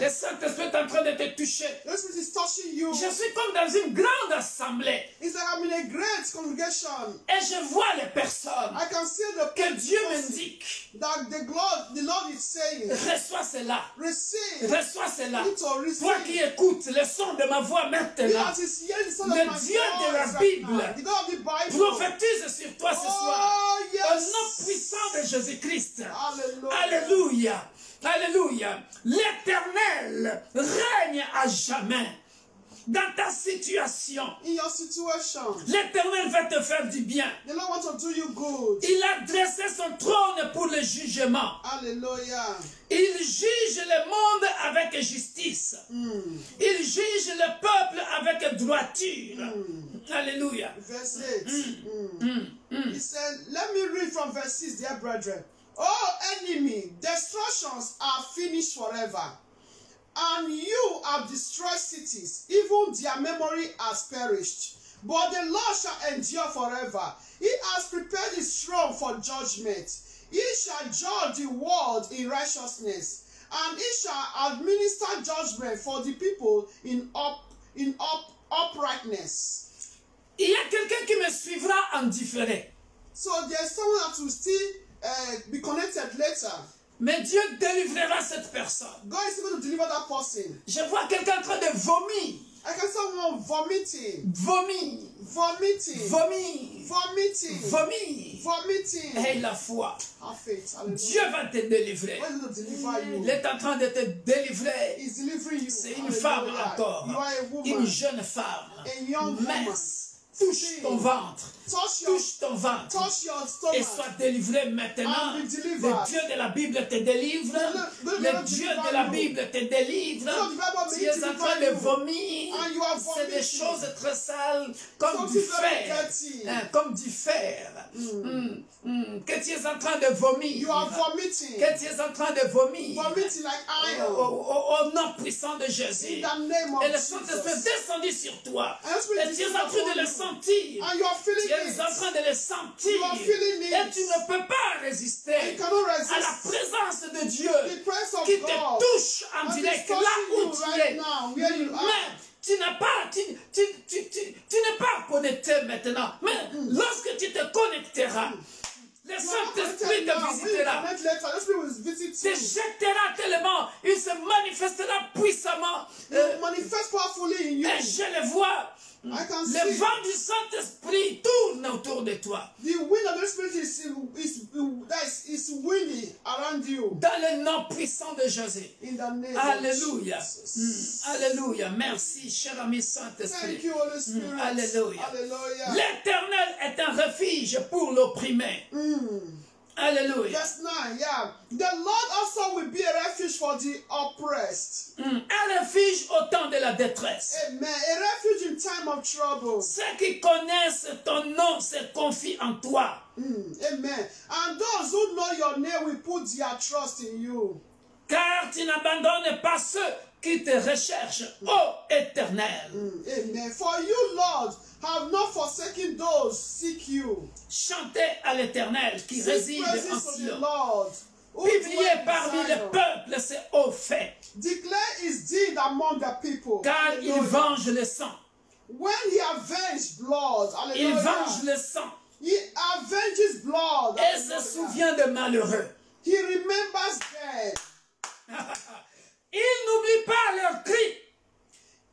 Speaker 1: Le
Speaker 2: tied.
Speaker 1: Saint-Esprit est en train de te toucher.
Speaker 2: The Holy Spirit is touching you.
Speaker 1: Je suis comme dans une grande assemblée
Speaker 2: It's like I'm in a great congregation.
Speaker 1: et je vois les personnes
Speaker 2: I can see the
Speaker 1: que Dieu
Speaker 2: person
Speaker 1: m'indique.
Speaker 2: that the Lord is saying,
Speaker 1: Reçois cela.
Speaker 2: receive.
Speaker 1: Reçois cela.
Speaker 2: Need to
Speaker 1: Toi qui
Speaker 2: receive.
Speaker 1: écoutes le son de ma voix
Speaker 2: He
Speaker 1: maintenant,
Speaker 2: that is hearing the sound
Speaker 1: Le
Speaker 2: of my
Speaker 1: Dieu de la
Speaker 2: voice right
Speaker 1: Bible
Speaker 2: now. The God of the Bible.
Speaker 1: prophétise sur toi ce soir.
Speaker 2: Oh,
Speaker 1: Au nom
Speaker 2: yes.
Speaker 1: puissant de Jésus-Christ.
Speaker 2: Hallelujah.
Speaker 1: Alléluia. Alléluia. L'Éternel règne à jamais dans ta situation.
Speaker 2: In your situation,
Speaker 1: L'Éternel va te faire du bien.
Speaker 2: the Lord wants to do you good.
Speaker 1: Il a dressé son trône pour le jugement.
Speaker 2: Hallelujah.
Speaker 1: Il juge le monde avec justice. Il juge le peuple avec droiture. Alléluia.
Speaker 2: Verse 8. He said, let me read from verse 6, dear brethren. Oh, enemy, destructions are finished forever. And you have destroyed cities, even their memory has perished. But the Lord shall endure forever. He has prepared his throne for judgment. He shall judge the world in righteousness, and he shall administer judgment for the people in uprightness.
Speaker 1: Il y a quelqu'un qui me suivra en différé.
Speaker 2: So there's someone that will still be connected later.
Speaker 1: Mais Dieu délivrera cette personne.
Speaker 2: God is going to deliver that person.
Speaker 1: Je vois quelqu'un en train de vomir.
Speaker 2: I can see someone vomiting,
Speaker 1: Vomir.
Speaker 2: vomiting,
Speaker 1: Vomir.
Speaker 2: vomiting,
Speaker 1: Vomir.
Speaker 2: vomiting.
Speaker 1: Aie la foi.
Speaker 2: Have faith. Hallelujah.
Speaker 1: Dieu va te délivrer.
Speaker 2: God is going to deliver you.
Speaker 1: Il est en train de te délivrer.
Speaker 2: He's delivering you.
Speaker 1: C'est une femme
Speaker 2: Hallelujah.
Speaker 1: encore.
Speaker 2: You are a woman.
Speaker 1: Une jeune femme.
Speaker 2: A young woman.
Speaker 1: Mince. Touche ton ventre. Touche ton ventre.
Speaker 2: Touch your
Speaker 1: Et
Speaker 2: stomach.
Speaker 1: sois délivré maintenant.
Speaker 2: And be delivered.
Speaker 1: Le Dieu de la Bible te délivre. Le Dieu de la Bible te délivre. Tu es en train de vomir.
Speaker 2: And you are
Speaker 1: C'est des
Speaker 2: vomiting.
Speaker 1: choses très sales, comme
Speaker 2: Something
Speaker 1: du
Speaker 2: very
Speaker 1: fer.
Speaker 2: dirty.
Speaker 1: Comme du fer. Que tu es en train de vomir.
Speaker 2: You are vomiting.
Speaker 1: Que tu es en train de vomir.
Speaker 2: Vomiting like iron.
Speaker 1: Au nom puissant de Jésus.
Speaker 2: In the name of
Speaker 1: Et le Saint-Esprit est
Speaker 2: Jesus.
Speaker 1: descendu sur toi.
Speaker 2: And the Spirit
Speaker 1: Et
Speaker 2: is
Speaker 1: tu es en train de le sentir.
Speaker 2: And you are feeling
Speaker 1: Tu es
Speaker 2: it.
Speaker 1: en train de le sentir.
Speaker 2: You are feeling it.
Speaker 1: Et tu ne peux pas résister
Speaker 2: You cannot
Speaker 1: à la
Speaker 2: resist
Speaker 1: présence de Dieu
Speaker 2: the presence of
Speaker 1: qui te
Speaker 2: God.
Speaker 1: touche en
Speaker 2: And
Speaker 1: direct
Speaker 2: it's
Speaker 1: là
Speaker 2: touching
Speaker 1: où
Speaker 2: you
Speaker 1: tu
Speaker 2: right
Speaker 1: es.
Speaker 2: now, where you are.
Speaker 1: Mais tu n'as pas, tu n'es pas connecté maintenant. Mais lorsque tu te connecteras, le Saint-Esprit te visitera. Te jettera tellement, il se manifestera puissamment.
Speaker 2: Manifest powerfully in you.
Speaker 1: Et je le vois.
Speaker 2: I can
Speaker 1: Le
Speaker 2: see
Speaker 1: vent du Saint-Esprit tourne autour de toi.
Speaker 2: the wind of the Spirit is windy around you.
Speaker 1: Dans le nom puissant de Jésus.
Speaker 2: In the name
Speaker 1: Alléluia.
Speaker 2: of Jesus.
Speaker 1: Alléluia. Merci, cher ami Saint-Esprit.
Speaker 2: Thank you, Holy Spirit.
Speaker 1: Alléluia.
Speaker 2: Hallelujah.
Speaker 1: L'Éternel est un refuge pour l'opprimé. Alléluia.
Speaker 2: Verse 9, yeah. The Lord also will be a refuge for the oppressed.
Speaker 1: Un refuge au temps de la détresse.
Speaker 2: Amen. A refuge in time of trouble.
Speaker 1: Ceux qui connaissent ton nom se confient en toi.
Speaker 2: Amen. And those who know your name will put their trust in you.
Speaker 1: Car tu n'abandonnes pas ceux qui te recherchent, ô Éternel.
Speaker 2: Amen. For you, Lord, have not forsaken those seek you.
Speaker 1: Chantez à l'Éternel qui
Speaker 2: Sing
Speaker 1: réside en
Speaker 2: praises to the
Speaker 1: Sion.
Speaker 2: Lord. who
Speaker 1: Publiez
Speaker 2: dwell in
Speaker 1: parmi les
Speaker 2: Zion.
Speaker 1: peuples ses hauts faits.
Speaker 2: Declare his deed among the people.
Speaker 1: Car il
Speaker 2: Hallelujah.
Speaker 1: venge le sang.
Speaker 2: When he avenged blood,
Speaker 1: Il
Speaker 2: hallelujah.
Speaker 1: venge le sang.
Speaker 2: He avenges blood.
Speaker 1: Et se
Speaker 2: Hallelujah.
Speaker 1: souvient de malheureux.
Speaker 2: He remembers them.
Speaker 1: Il n'oublie pas leurs cris.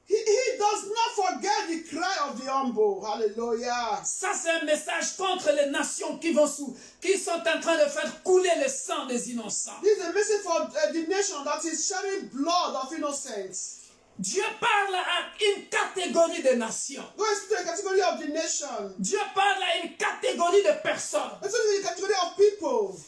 Speaker 2: He does not forget the cry of the humble. Hallelujah.
Speaker 1: Ça, c'est un message contre les nations qui sont en train de faire couler le sang des innocents.
Speaker 2: This is a message for the nation that is shedding blood of innocents.
Speaker 1: Dieu parle à une catégorie de nations.
Speaker 2: God is to the category of the nation.
Speaker 1: Dieu parle à une catégorie de personnes,
Speaker 2: It's to the category of people,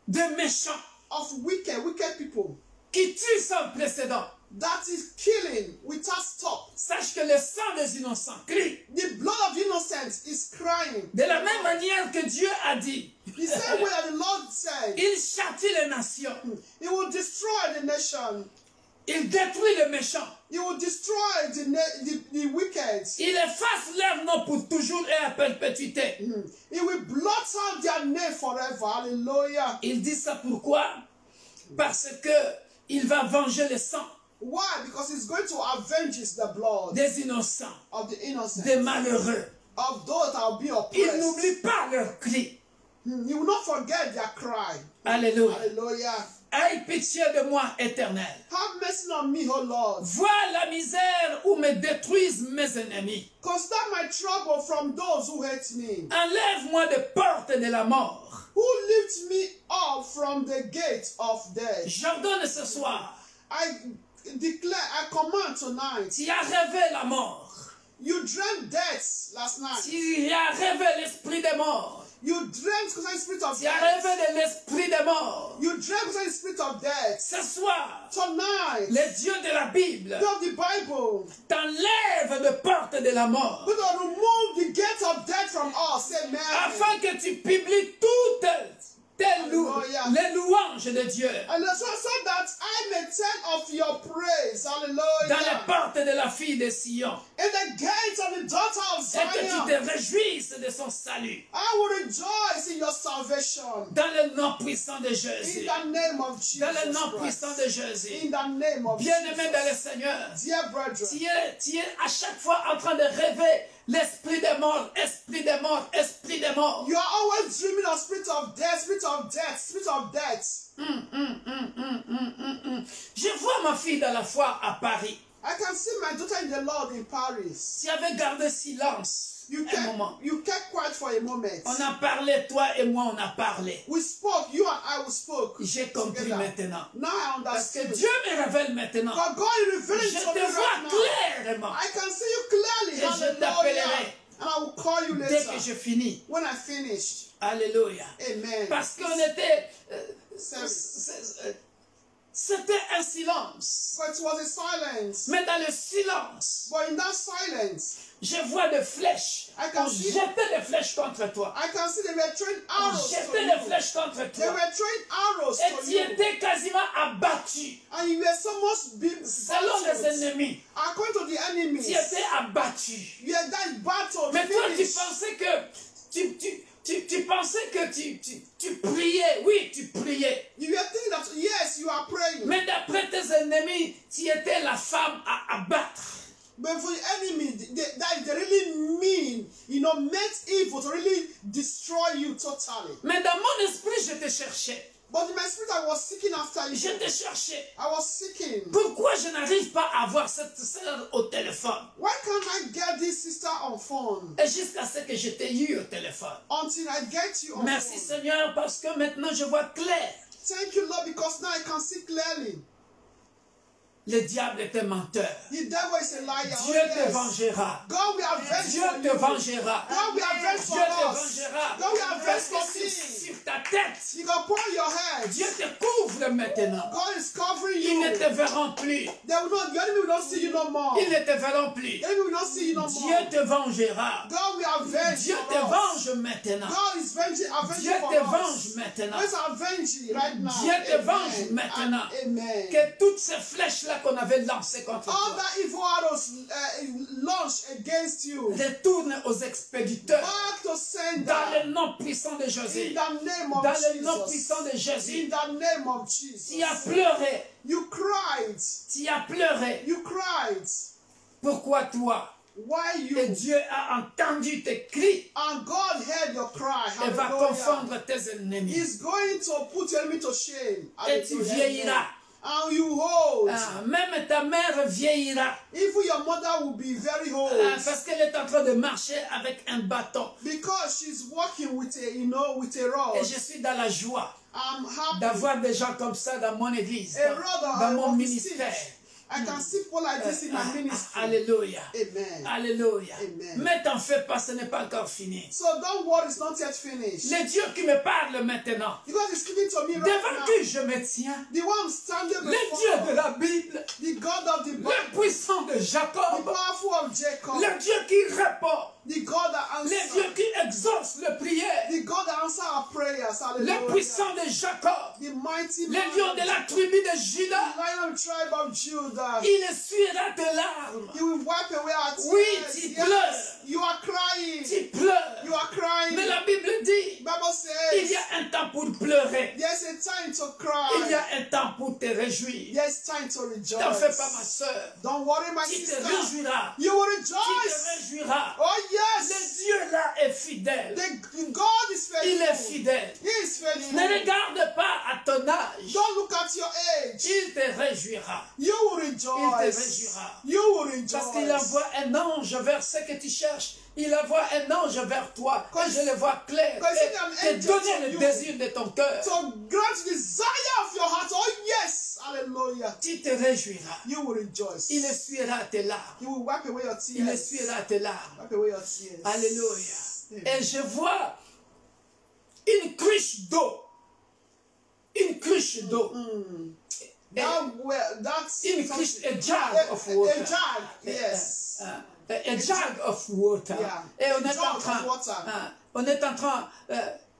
Speaker 1: de méchants,
Speaker 2: of wicked people,
Speaker 1: qui tuent sans précédent.
Speaker 2: that is killing without stop.
Speaker 1: Sache que le sang des innocents crie.
Speaker 2: The blood of innocents is crying.
Speaker 1: De la même manière que Dieu a dit,
Speaker 2: The same way that the Lord said,
Speaker 1: il châtie les nations,
Speaker 2: He will destroy the nation.
Speaker 1: il détruit les méchants,
Speaker 2: He will destroy the wicked.
Speaker 1: il efface leur nom pour toujours et à perpétuité.
Speaker 2: He will blot out their name forever. Hallelujah.
Speaker 1: Il dit ça pourquoi? Parce que il va venger le sang
Speaker 2: Why? Because He's going to avenge the blood
Speaker 1: des innocents,
Speaker 2: of the innocent,
Speaker 1: des malheureux.
Speaker 2: of those that will be
Speaker 1: Il
Speaker 2: oppressed.
Speaker 1: n'oublie pas leur cri.
Speaker 2: He will not forget their cry.
Speaker 1: Alléluia.
Speaker 2: Hallelujah.
Speaker 1: Aie pitié de moi, Éternel.
Speaker 2: Have mercy on me, O Lord.
Speaker 1: Vois la misère où me détruisent mes ennemis.
Speaker 2: Consider my trouble from those who hate me.
Speaker 1: Enlève-moi des portes de la mort.
Speaker 2: Who lift me up from the gate of death.
Speaker 1: J'ordonne ce soir.
Speaker 2: I declare, I command tonight.
Speaker 1: Tu as rêvé la mort.
Speaker 2: You dreamt death last night.
Speaker 1: Tu as rêvé l'esprit des morts.
Speaker 2: You dreamt concerning the spirit of
Speaker 1: Tu as
Speaker 2: death.
Speaker 1: rêvé de l'esprit des morts.
Speaker 2: You dreamt concerning the spirit of death.
Speaker 1: Ce soir,
Speaker 2: Tonight,
Speaker 1: le Dieu de la Bible
Speaker 2: God of the Bible,
Speaker 1: t'enlève de portes de la mort.
Speaker 2: we're going to remove the gate of death from us. Amen.
Speaker 1: Afin que tu publies toutes
Speaker 2: Hallelujah.
Speaker 1: les louanges de Dieu
Speaker 2: And so that I may tell of your praise.
Speaker 1: dans les
Speaker 2: Hallelujah.
Speaker 1: portes de la fille de Sion.
Speaker 2: In the gates of the daughter of
Speaker 1: Et que tu
Speaker 2: Zion,
Speaker 1: te réjouisses de son salut.
Speaker 2: I will rejoice in your salvation.
Speaker 1: Dans le nom puissant de
Speaker 2: In
Speaker 1: Jésus.
Speaker 2: the name of Jesus
Speaker 1: Dans le nom
Speaker 2: Christ.
Speaker 1: puissant de Jésus.
Speaker 2: In the name of
Speaker 1: Bien-aimé dans le
Speaker 2: Jesus.
Speaker 1: Seigneur,
Speaker 2: Dear brethren,
Speaker 1: tu es à chaque fois en train de rêver l'esprit des morts, esprit des morts, esprit des morts.
Speaker 2: you are always dreaming of spirit of death, spirit of death, spirit of death.
Speaker 1: Je vois ma fille dans la foi à Paris.
Speaker 2: I can see my daughter in the Lord in Paris.
Speaker 1: Tu avais gardé silence un moment.
Speaker 2: You kept quiet for a moment.
Speaker 1: On a parlé, toi et moi, on a parlé.
Speaker 2: We spoke, you and I spoke.
Speaker 1: J'ai compris
Speaker 2: together.
Speaker 1: maintenant.
Speaker 2: Now I
Speaker 1: Parce que
Speaker 2: understand.
Speaker 1: Dieu me révèle maintenant.
Speaker 2: But God is revealing
Speaker 1: Je
Speaker 2: to
Speaker 1: te
Speaker 2: me
Speaker 1: vois
Speaker 2: right now.
Speaker 1: clairement
Speaker 2: I can see you clearly.
Speaker 1: Et je
Speaker 2: Hallelujah.
Speaker 1: t'appellerai
Speaker 2: And I will call you
Speaker 1: dès
Speaker 2: later
Speaker 1: que je finis.
Speaker 2: when I finished.
Speaker 1: Alléluia.
Speaker 2: Amen.
Speaker 1: Parce qu'on était...
Speaker 2: Service.
Speaker 1: C'était un silence.
Speaker 2: But it was a silence.
Speaker 1: Mais dans le silence,
Speaker 2: But in that silence,
Speaker 1: je vois des flèches.
Speaker 2: I can
Speaker 1: On
Speaker 2: see-
Speaker 1: jetait des flèches contre toi.
Speaker 2: I can see they were throwing
Speaker 1: On
Speaker 2: arrows to
Speaker 1: jetait des
Speaker 2: you.
Speaker 1: flèches contre
Speaker 2: They
Speaker 1: toi.
Speaker 2: were throwing arrows
Speaker 1: Et
Speaker 2: to
Speaker 1: tu
Speaker 2: you.
Speaker 1: étais quasiment abattu.
Speaker 2: And you were so much
Speaker 1: Selon les
Speaker 2: battled.
Speaker 1: ennemis,
Speaker 2: According to the enemies,
Speaker 1: tu étais abattu.
Speaker 2: you had that battle
Speaker 1: Mais toi, tu
Speaker 2: finished.
Speaker 1: pensais que... Tu pensais que tu priais. Oui, tu priais.
Speaker 2: You were thinking that, yes, you are praying.
Speaker 1: Mais d'après tes ennemis, tu étais la femme à abattre.
Speaker 2: But for the enemy, they really mean, meant evil to really destroy you totally.
Speaker 1: Mais dans mon esprit, je te cherchais.
Speaker 2: But in my spirit, I was seeking after you.
Speaker 1: Je te cherchais.
Speaker 2: I was seeking.
Speaker 1: Pourquoi je n'arrive pas à avoir cette sœur au téléphone?
Speaker 2: Why can't I get this sister on phone
Speaker 1: Et jusqu'à ce que je t'ai eu au téléphone.
Speaker 2: until I get you on
Speaker 1: Merci
Speaker 2: phone?
Speaker 1: Seigneur parce que maintenant je vois clair.
Speaker 2: Thank you, Lord, because now I can see clearly.
Speaker 1: Le diable est un menteur.
Speaker 2: The devil is a liar.
Speaker 1: Dieu te vengera.
Speaker 2: God will avenge
Speaker 1: Dieu
Speaker 2: for
Speaker 1: te
Speaker 2: you.
Speaker 1: vengera.
Speaker 2: God will avenge
Speaker 1: Dieu
Speaker 2: for
Speaker 1: te
Speaker 2: us.
Speaker 1: vengera.
Speaker 2: God will avenge
Speaker 1: Parce
Speaker 2: for
Speaker 1: que
Speaker 2: me.
Speaker 1: sur ta tête,
Speaker 2: You can pour your head.
Speaker 1: Dieu te couvre maintenant.
Speaker 2: God is covering
Speaker 1: Ils ne
Speaker 2: you.
Speaker 1: te verront plus.
Speaker 2: They will not, the enemy will not see you no more.
Speaker 1: Ils ne te verront plus.
Speaker 2: The enemy will not see you no
Speaker 1: Dieu
Speaker 2: more.
Speaker 1: te vengera.
Speaker 2: God will avenge
Speaker 1: Dieu
Speaker 2: for
Speaker 1: te
Speaker 2: us.
Speaker 1: venge maintenant.
Speaker 2: God is avenging
Speaker 1: Dieu
Speaker 2: for
Speaker 1: te
Speaker 2: us.
Speaker 1: venge maintenant.
Speaker 2: Let's avenge you right now.
Speaker 1: Dieu te venge
Speaker 2: Amen.
Speaker 1: maintenant.
Speaker 2: Amen.
Speaker 1: Que toutes ces flèches-là qu'on avait lancées contre
Speaker 2: All
Speaker 1: toi
Speaker 2: that evil arrows launched against you,
Speaker 1: retournent aux expéditeurs.
Speaker 2: back to
Speaker 1: Dans
Speaker 2: sender.
Speaker 1: le nom puissant de
Speaker 2: In
Speaker 1: Jésus.
Speaker 2: the name of
Speaker 1: Dans le nom
Speaker 2: Jesus.
Speaker 1: puissant de
Speaker 2: In
Speaker 1: Jésus.
Speaker 2: the name of Jesus.
Speaker 1: Tu as pleuré.
Speaker 2: You cried.
Speaker 1: Tu as pleuré.
Speaker 2: You cried.
Speaker 1: Pourquoi toi?
Speaker 2: Why you?
Speaker 1: Et Dieu a entendu tes cris
Speaker 2: And God heard your cry.
Speaker 1: et va
Speaker 2: Hallelujah.
Speaker 1: confondre tes ennemis.
Speaker 2: He's going to put your enemy to shame.
Speaker 1: Et tu
Speaker 2: Hallelujah.
Speaker 1: vieilliras.
Speaker 2: And you hold.
Speaker 1: Ah, même ta mère vieillira.
Speaker 2: Even your mother will be very old.
Speaker 1: Parce qu'elle est en train de marcher avec un bâton.
Speaker 2: Because she's walking with a, with a rod.
Speaker 1: Et je suis dans la joie
Speaker 2: I'm happy.
Speaker 1: d'avoir des gens comme ça dans mon église,
Speaker 2: A
Speaker 1: dans
Speaker 2: rod
Speaker 1: mon
Speaker 2: of
Speaker 1: ministère.
Speaker 2: stick. I can see people like this in my ministry.
Speaker 1: Alléluia.
Speaker 2: Amen.
Speaker 1: Alléluia.
Speaker 2: Amen.
Speaker 1: Mais t'en fais pas, ce n'est pas encore fini.
Speaker 2: So don't worry, it's not yet finished.
Speaker 1: Le Dieu qui me parle maintenant,
Speaker 2: Because he's speaking to me right
Speaker 1: devant
Speaker 2: now.
Speaker 1: qui je me tiens,
Speaker 2: The one standing
Speaker 1: le Dieu de
Speaker 2: before,
Speaker 1: la Bible,
Speaker 2: the God of the Bible,
Speaker 1: le puissant de
Speaker 2: the
Speaker 1: Jacob,
Speaker 2: powerful of Jacob,
Speaker 1: le Dieu qui répond,
Speaker 2: the God that
Speaker 1: le Dieu
Speaker 2: answers,
Speaker 1: qui exauce les prières,
Speaker 2: the God that answers our prayers.
Speaker 1: le
Speaker 2: Hallelujah.
Speaker 1: puissant de Jacob,
Speaker 2: The mighty
Speaker 1: le
Speaker 2: man,
Speaker 1: lion de la tribu de Juda,
Speaker 2: the Lion of the tribe of Judah.
Speaker 1: il essuiera tes larmes.
Speaker 2: He will wipe away our tears.
Speaker 1: Oui, tu
Speaker 2: Yes,
Speaker 1: pleures.
Speaker 2: you are crying.
Speaker 1: Tu pleures.
Speaker 2: You are crying.
Speaker 1: Mais la Bible dit,
Speaker 2: Bible
Speaker 1: il y
Speaker 2: says
Speaker 1: a un temps pour pleurer.
Speaker 2: there's a time to
Speaker 1: Il y a
Speaker 2: cry.
Speaker 1: un temps pour te réjouir.
Speaker 2: There's time to
Speaker 1: T'en fais pas, ma
Speaker 2: rejoice.
Speaker 1: soeur.
Speaker 2: Don't worry, my
Speaker 1: Tu te
Speaker 2: sister.
Speaker 1: réjouiras.
Speaker 2: You will
Speaker 1: Tu te
Speaker 2: rejoice.
Speaker 1: réjouiras.
Speaker 2: Oh
Speaker 1: Le
Speaker 2: yes.
Speaker 1: Dieu là est fidèle.
Speaker 2: The God is
Speaker 1: Il est
Speaker 2: faithful.
Speaker 1: fidèle.
Speaker 2: He is faithful.
Speaker 1: Ne regarde pas à ton âge.
Speaker 2: Don't look at your age.
Speaker 1: Il te réjouira.
Speaker 2: You will
Speaker 1: Il te
Speaker 2: rejoice.
Speaker 1: réjouira.
Speaker 2: You will
Speaker 1: Parce qu'il
Speaker 2: rejoice.
Speaker 1: envoie un ange vers ce que tu cherches. Il envoie un ange vers toi. Et je le vois clair.
Speaker 2: Because
Speaker 1: Et
Speaker 2: he can
Speaker 1: te
Speaker 2: enter
Speaker 1: donner
Speaker 2: to
Speaker 1: le
Speaker 2: you.
Speaker 1: désir de ton cœur.
Speaker 2: So grant the desire of your heart. Oh yes. Hallelujah.
Speaker 1: Tu te réjouiras.
Speaker 2: You will rejoice.
Speaker 1: Il essuiera tes larmes.
Speaker 2: He will wipe away your
Speaker 1: Il
Speaker 2: tears.
Speaker 1: essuiera tes larmes.
Speaker 2: Wipe away your tears.
Speaker 1: Alléluia.
Speaker 2: Amen.
Speaker 1: Et je vois une cruche d'eau. Une cruche d'eau.
Speaker 2: That's
Speaker 1: Une cruche, a jug of water.
Speaker 2: A jug, yes.
Speaker 1: A jug of water.
Speaker 2: Yeah.
Speaker 1: Et on
Speaker 2: A
Speaker 1: est
Speaker 2: jug
Speaker 1: en
Speaker 2: of
Speaker 1: train,
Speaker 2: water.
Speaker 1: on est en train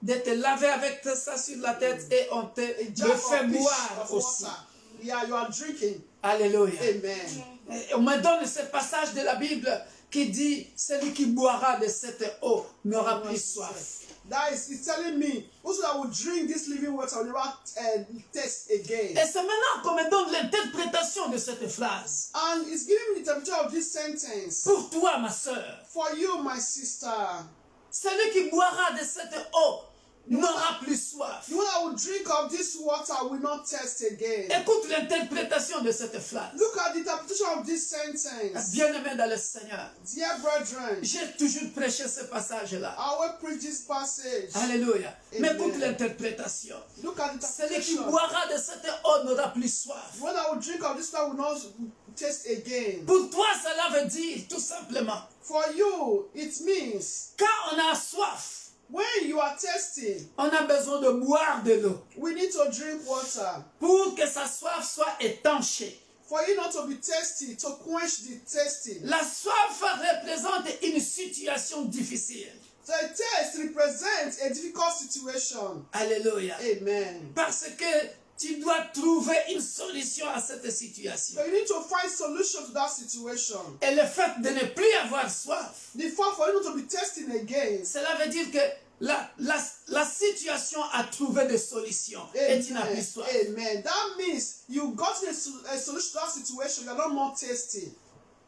Speaker 1: de te laver avec ça sur la tête et on te
Speaker 2: A jug
Speaker 1: le
Speaker 2: of
Speaker 1: fait
Speaker 2: fish
Speaker 1: boire
Speaker 2: of
Speaker 1: aussi.
Speaker 2: water. Yeah, you are drinking.
Speaker 1: Alléluia.
Speaker 2: Amen.
Speaker 1: Et on me donne ce passage de la Bible qui dit, celui qui boira de cette eau n'aura plus soif.
Speaker 2: That is, it's telling me, also that will drink this living water will never taste again.
Speaker 1: Et c'est maintenant qu'on me donne l'interprétation de cette phrase.
Speaker 2: And it's giving me the temperature of this sentence.
Speaker 1: Pour toi, ma soeur,
Speaker 2: For you, my sister,
Speaker 1: celui qui boira de cette eau n'aura plus soif.
Speaker 2: the one that will drink of this water will not taste again.
Speaker 1: Écoute l'interprétation de cette phrase.
Speaker 2: Look at the interpretation of this sentence.
Speaker 1: Bien-aimé dans le Seigneur,
Speaker 2: Dear brethren,
Speaker 1: j'ai toujours prêché ce passage-là.
Speaker 2: I will preach this passage.
Speaker 1: Alléluia. Mais
Speaker 2: Amen.
Speaker 1: écoute l'interprétation.
Speaker 2: Look at the
Speaker 1: Celui qui
Speaker 2: interpretation.
Speaker 1: boira de cette eau n'aura plus soif.
Speaker 2: The one that will drink of this water will not taste again.
Speaker 1: Pour toi, cela veut dire tout simplement,
Speaker 2: For you, it means
Speaker 1: quand on a soif,
Speaker 2: when you are thirsty,
Speaker 1: on a besoin de boire de l'eau
Speaker 2: we need to drink water.
Speaker 1: pour que sa soif soit étanchée.
Speaker 2: For you not to be thirsty, to quench the thirsty.
Speaker 1: La soif représente une situation difficile.
Speaker 2: The thirst represents a difficult situation.
Speaker 1: Alléluia.
Speaker 2: Amen.
Speaker 1: Parce que tu dois trouver une solution à cette situation.
Speaker 2: So you need to find solution to that situation.
Speaker 1: Et le fait de ne plus avoir soif,
Speaker 2: The fact for you not to be thirsty again.
Speaker 1: cela veut dire que la situation a trouvé des solutions et tu n'as plus soif.
Speaker 2: Amen. That means you got a solution to that situation. You are not more thirsty.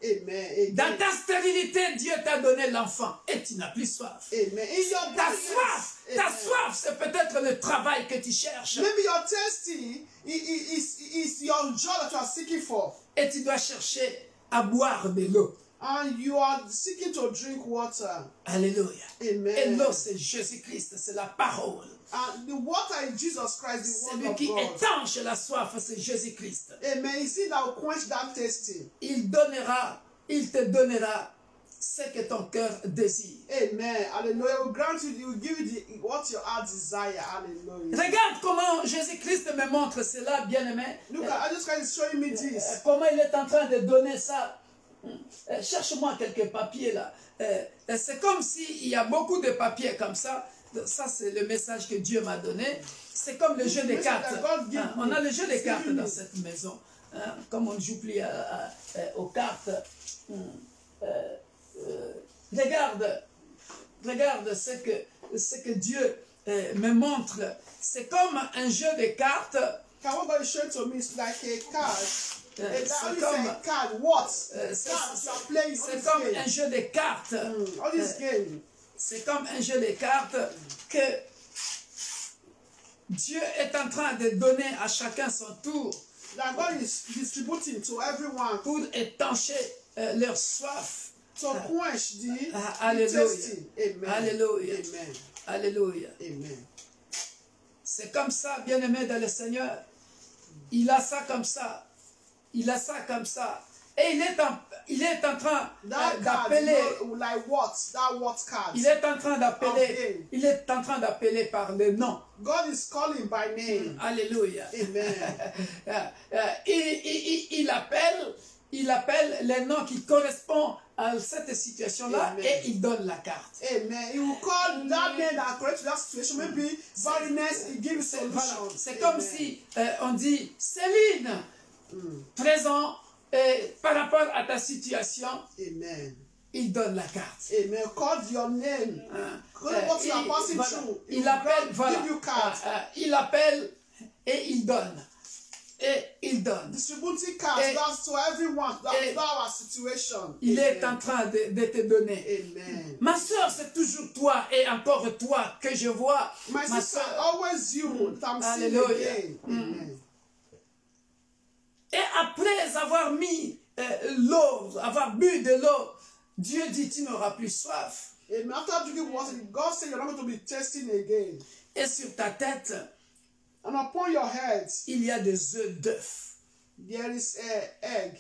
Speaker 2: Amen.
Speaker 1: Dans
Speaker 2: Amen.
Speaker 1: ta stérilité, Dieu t'a donné l'enfant et tu n'as plus soif.
Speaker 2: Amen. In your
Speaker 1: Ta
Speaker 2: body,
Speaker 1: soif,
Speaker 2: yes.
Speaker 1: ta
Speaker 2: Amen.
Speaker 1: soif, c'est peut-être le travail que tu cherches
Speaker 2: Maybe you're thirsty is your job that you are seeking for.
Speaker 1: et tu dois chercher à boire de l'eau.
Speaker 2: And you are seeking to drink water.
Speaker 1: Alléluia. Et
Speaker 2: Amen.
Speaker 1: l'eau, c'est Jésus-Christ, c'est la parole.
Speaker 2: And the water is Jesus Christ, the word
Speaker 1: Celui
Speaker 2: of
Speaker 1: qui
Speaker 2: God.
Speaker 1: étanche la soif, c'est Jésus-Christ.
Speaker 2: Amen. It's he that will quench that thirsty.
Speaker 1: Il te donnera ce que ton cœur désire.
Speaker 2: Amen. Hallelujah. He will grant you, he will give you what your heart desire. Hallelujah.
Speaker 1: Regarde comment Jésus-Christ me montre cela, bien-aimé.
Speaker 2: Look at Jesus Christ is showing me this.
Speaker 1: Comment il est en train de donner ça. Cherche-moi quelques papiers là. C'est comme s'il y a beaucoup de papiers comme ça. Ça, c'est le message que Dieu m'a donné. C'est comme le jeu des cartes. On a le jeu des cartes dans cette maison. Comme on ne joue plus aux cartes. Regarde ce que Dieu me montre. C'est comme un jeu de cartes.
Speaker 2: Can what God is showing to me is like a card.
Speaker 1: C'est comme,
Speaker 2: a card. What? Cards you are playing.
Speaker 1: c'est comme un jeu de cartes.
Speaker 2: All this game.
Speaker 1: C'est comme un jeu de cartes que Dieu est en train de donner à chacun son tour
Speaker 2: That God is distributing to everyone
Speaker 1: pour étancher leur soif.
Speaker 2: to quench the
Speaker 1: Alléluia.
Speaker 2: thirsty. Amen.
Speaker 1: Alléluia.
Speaker 2: Amen.
Speaker 1: Alléluia.
Speaker 2: Amen.
Speaker 1: C'est comme ça, bien-aimé dans le Seigneur. Il a ça comme ça. il a ça comme ça. Et il est en train
Speaker 2: That card,
Speaker 1: d'appeler.
Speaker 2: you know, like what? That what card?
Speaker 1: Il est en train d'appeler.
Speaker 2: Okay.
Speaker 1: Il est en train d'appeler par le nom.
Speaker 2: God is calling by name.
Speaker 1: Alléluia.
Speaker 2: Amen.
Speaker 1: Il appelle les noms qui correspondent à cette situation-là et il donne la carte.
Speaker 2: Amen. He will call that name that correct to that situation. Maybe barrenness, he gives solution.
Speaker 1: C'est comme si on dit Céline, présent par rapport à ta situation,
Speaker 2: Amen.
Speaker 1: il donne la carte.
Speaker 2: Amen. Call your name. What you are passing through.
Speaker 1: Il appelle, voilà.
Speaker 2: Give you card.
Speaker 1: Il appelle et il donne. Et il donne.
Speaker 2: Distributing cards, that's to everyone. That's our situation.
Speaker 1: Il est en train de te donner.
Speaker 2: Amen.
Speaker 1: Ma soeur, c'est toujours toi et encore toi que je vois.
Speaker 2: My
Speaker 1: Ma
Speaker 2: sister,
Speaker 1: soeur.
Speaker 2: always you that I'm seeing
Speaker 1: Alléluia.
Speaker 2: again. Amen.
Speaker 1: Et après avoir mis l'eau, avoir bu de l'eau, Dieu dit, tu n'auras plus soif.
Speaker 2: Amen. After drinking water, God said you're not going to be thirsty again.
Speaker 1: Et sur ta tête,
Speaker 2: And upon your head,
Speaker 1: il y a des œufs d'œufs.
Speaker 2: there is an egg.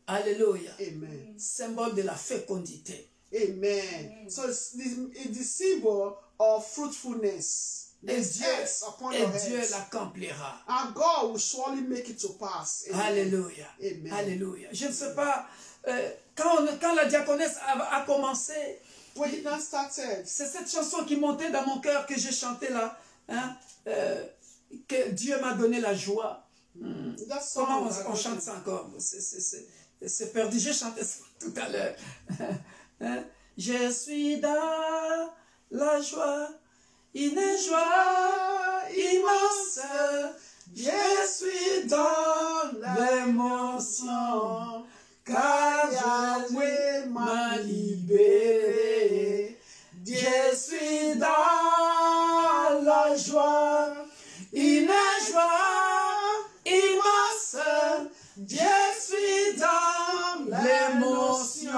Speaker 1: Alléluia.
Speaker 2: Amen.
Speaker 1: Symbole de la fécondité.
Speaker 2: Amen. So it's the symbol of fruitfulness.
Speaker 1: Et
Speaker 2: There's
Speaker 1: Dieu,
Speaker 2: eggs upon your
Speaker 1: Dieu
Speaker 2: head.
Speaker 1: l'accomplira.
Speaker 2: And God will surely make it to pass. Amen.
Speaker 1: Alléluia.
Speaker 2: Amen.
Speaker 1: Alléluia. Je ne sais pas, quand la diaconesse a commencé,
Speaker 2: When it now started,
Speaker 1: c'est cette chanson qui montait dans mon cœur que j'ai chantée là, hein, que Dieu m'a donné la joie.
Speaker 2: that song,
Speaker 1: Comment on chante ça encore? C'est perdu, j'ai chanté ça tout à l'heure. Hein? Je suis dans la joie, une joie immense. Je suis dans l'émotion, car Yahweh m'a libéré. Je suis dans la joie, une joie immense. Je suis dans l'émotion,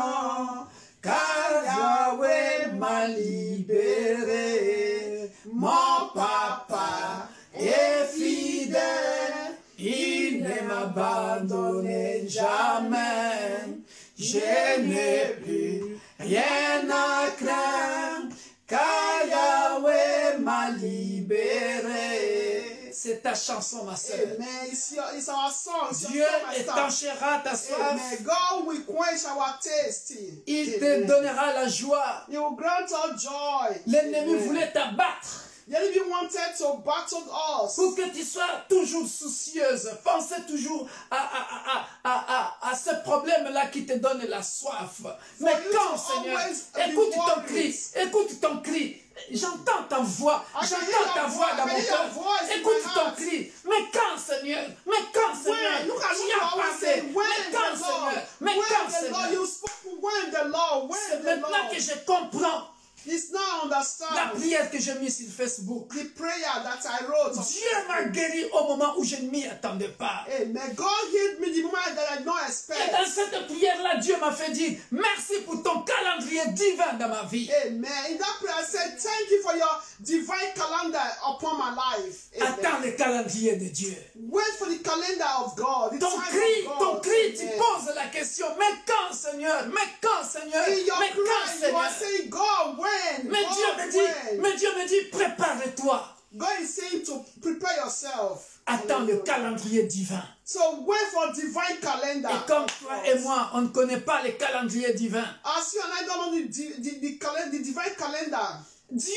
Speaker 1: car Yahweh m'a libéré. Mon papa est fidèle, il ne m'abandonne jamais. Je n'ai plus rien à craindre, car Yahweh m'a libéré. C'est ta chanson, ma soeur.
Speaker 2: Amen. It's our song. It's
Speaker 1: Dieu
Speaker 2: your song, my sister.
Speaker 1: étanchera ta soif.
Speaker 2: Amen. God will quench our taste.
Speaker 1: Il te
Speaker 2: Amen.
Speaker 1: donnera la joie.
Speaker 2: He will grant us joy.
Speaker 1: L'ennemi
Speaker 2: Amen.
Speaker 1: voulait t'abattre
Speaker 2: The enemy wanted to battle us.
Speaker 1: pour que tu sois toujours soucieuse. Pensez toujours à ce problème-là qui te donne la soif. Mais
Speaker 2: you
Speaker 1: quand,
Speaker 2: to
Speaker 1: Seigneur,
Speaker 2: always be
Speaker 1: écoute ton
Speaker 2: worried.
Speaker 1: cri, écoute ton cri. J'entends ta voix,
Speaker 2: I can hear
Speaker 1: j'entends ta
Speaker 2: your
Speaker 1: voix
Speaker 2: voice,
Speaker 1: dans
Speaker 2: I
Speaker 1: mon
Speaker 2: can hear your
Speaker 1: cœur.
Speaker 2: voice in
Speaker 1: Écoute
Speaker 2: my
Speaker 1: ton
Speaker 2: heart.
Speaker 1: cri. Mais quand, Seigneur? Mais quand, Seigneur?
Speaker 2: When? Look at
Speaker 1: Tu
Speaker 2: what
Speaker 1: as
Speaker 2: you always
Speaker 1: parlé.
Speaker 2: say.
Speaker 1: Mais
Speaker 2: When
Speaker 1: quand,
Speaker 2: the Lord?
Speaker 1: Seigneur? Mais
Speaker 2: When
Speaker 1: quand,
Speaker 2: the Lord?
Speaker 1: Seigneur?
Speaker 2: You spoke when the Lord? When
Speaker 1: C'est
Speaker 2: the
Speaker 1: maintenant
Speaker 2: Lord?
Speaker 1: que je comprends
Speaker 2: It's now
Speaker 1: la
Speaker 2: understand.
Speaker 1: prière que j'ai mise sur Facebook.
Speaker 2: The prayer that I wrote.
Speaker 1: Dieu m'a guéri au moment où je ne m'y attendais pas.
Speaker 2: Amen. God healed me the moment that I did not
Speaker 1: Et
Speaker 2: expect.
Speaker 1: dans cette prière-là, Dieu m'a fait dire merci pour ton calendrier divin dans ma vie.
Speaker 2: Amen. In that prayer, I said, thank you for your divine calendar upon my life. Amen.
Speaker 1: Attends le calendrier de Dieu.
Speaker 2: Wait for the calendar of God. The
Speaker 1: Ton
Speaker 2: time
Speaker 1: cri,
Speaker 2: of
Speaker 1: ton
Speaker 2: God.
Speaker 1: cri, tu
Speaker 2: Amen.
Speaker 1: poses la question, mais quand, Seigneur? Mais quand, Seigneur?
Speaker 2: In your
Speaker 1: Mais quand,
Speaker 2: cry, you
Speaker 1: Seigneur?
Speaker 2: are saying, God, when?
Speaker 1: Mais
Speaker 2: God,
Speaker 1: Dieu me dit, prépare-toi.
Speaker 2: God is saying to prepare yourself.
Speaker 1: Attends le calendrier divin.
Speaker 2: So wait for divine calendar.
Speaker 1: Et comme toi et moi, on ne connaît pas les calendriers divins.
Speaker 2: As you and I don't know the divine calendar.
Speaker 1: Dieu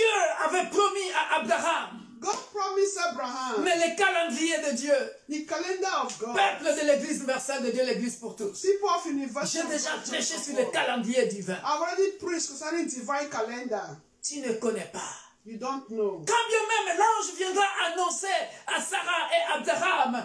Speaker 1: avait promis à Abraham,
Speaker 2: God promised Abraham
Speaker 1: mais le calendrier de Dieu,
Speaker 2: the calendar of God.
Speaker 1: peuple de l'église universelle de Dieu, l'église pour tous.
Speaker 2: People of universal.
Speaker 1: J'ai déjà prêché sur le calendrier divin.
Speaker 2: I've already preached concerning divine calendar.
Speaker 1: Tu ne connais pas.
Speaker 2: You don't know.
Speaker 1: Quand bien même l'ange viendra annoncer à Sarah et Abraham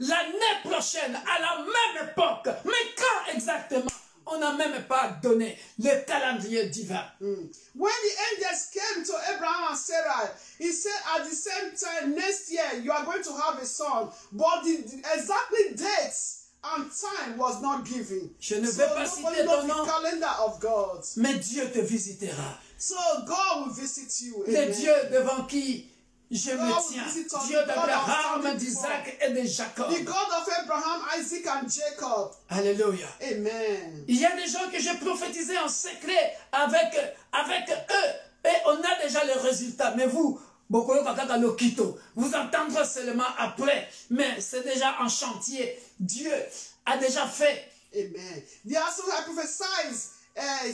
Speaker 1: l'année prochaine, à la même époque, mais quand exactement? On n'a même pas donné le calendrier divin.
Speaker 2: When the angels came to Abraham and Sarah, he said at the same time, next year you are going to have a son. But the exactly dates and time was not given.
Speaker 1: Je ne
Speaker 2: So
Speaker 1: vais pas
Speaker 2: nobody
Speaker 1: citer ton
Speaker 2: knows
Speaker 1: nom,
Speaker 2: the calendar of God.
Speaker 1: mais Dieu te visitera.
Speaker 2: So God will visit you.
Speaker 1: Le
Speaker 2: Amen.
Speaker 1: Dieu devant qui Je me
Speaker 2: God
Speaker 1: tiens,
Speaker 2: will visit us,
Speaker 1: Dieu
Speaker 2: the God
Speaker 1: d'Abraham,
Speaker 2: of
Speaker 1: d'Isaac et de Jacob.
Speaker 2: The God of Abraham, Isaac, and Jacob.
Speaker 1: Alléluia.
Speaker 2: Amen.
Speaker 1: Il y a des gens que j'ai prophétisé en secret avec eux. Et on a déjà les résultats. Mais vous, vous entendrez seulement après. Mais c'est déjà en chantier. Dieu a déjà fait.
Speaker 2: Amen. There are some I prophesied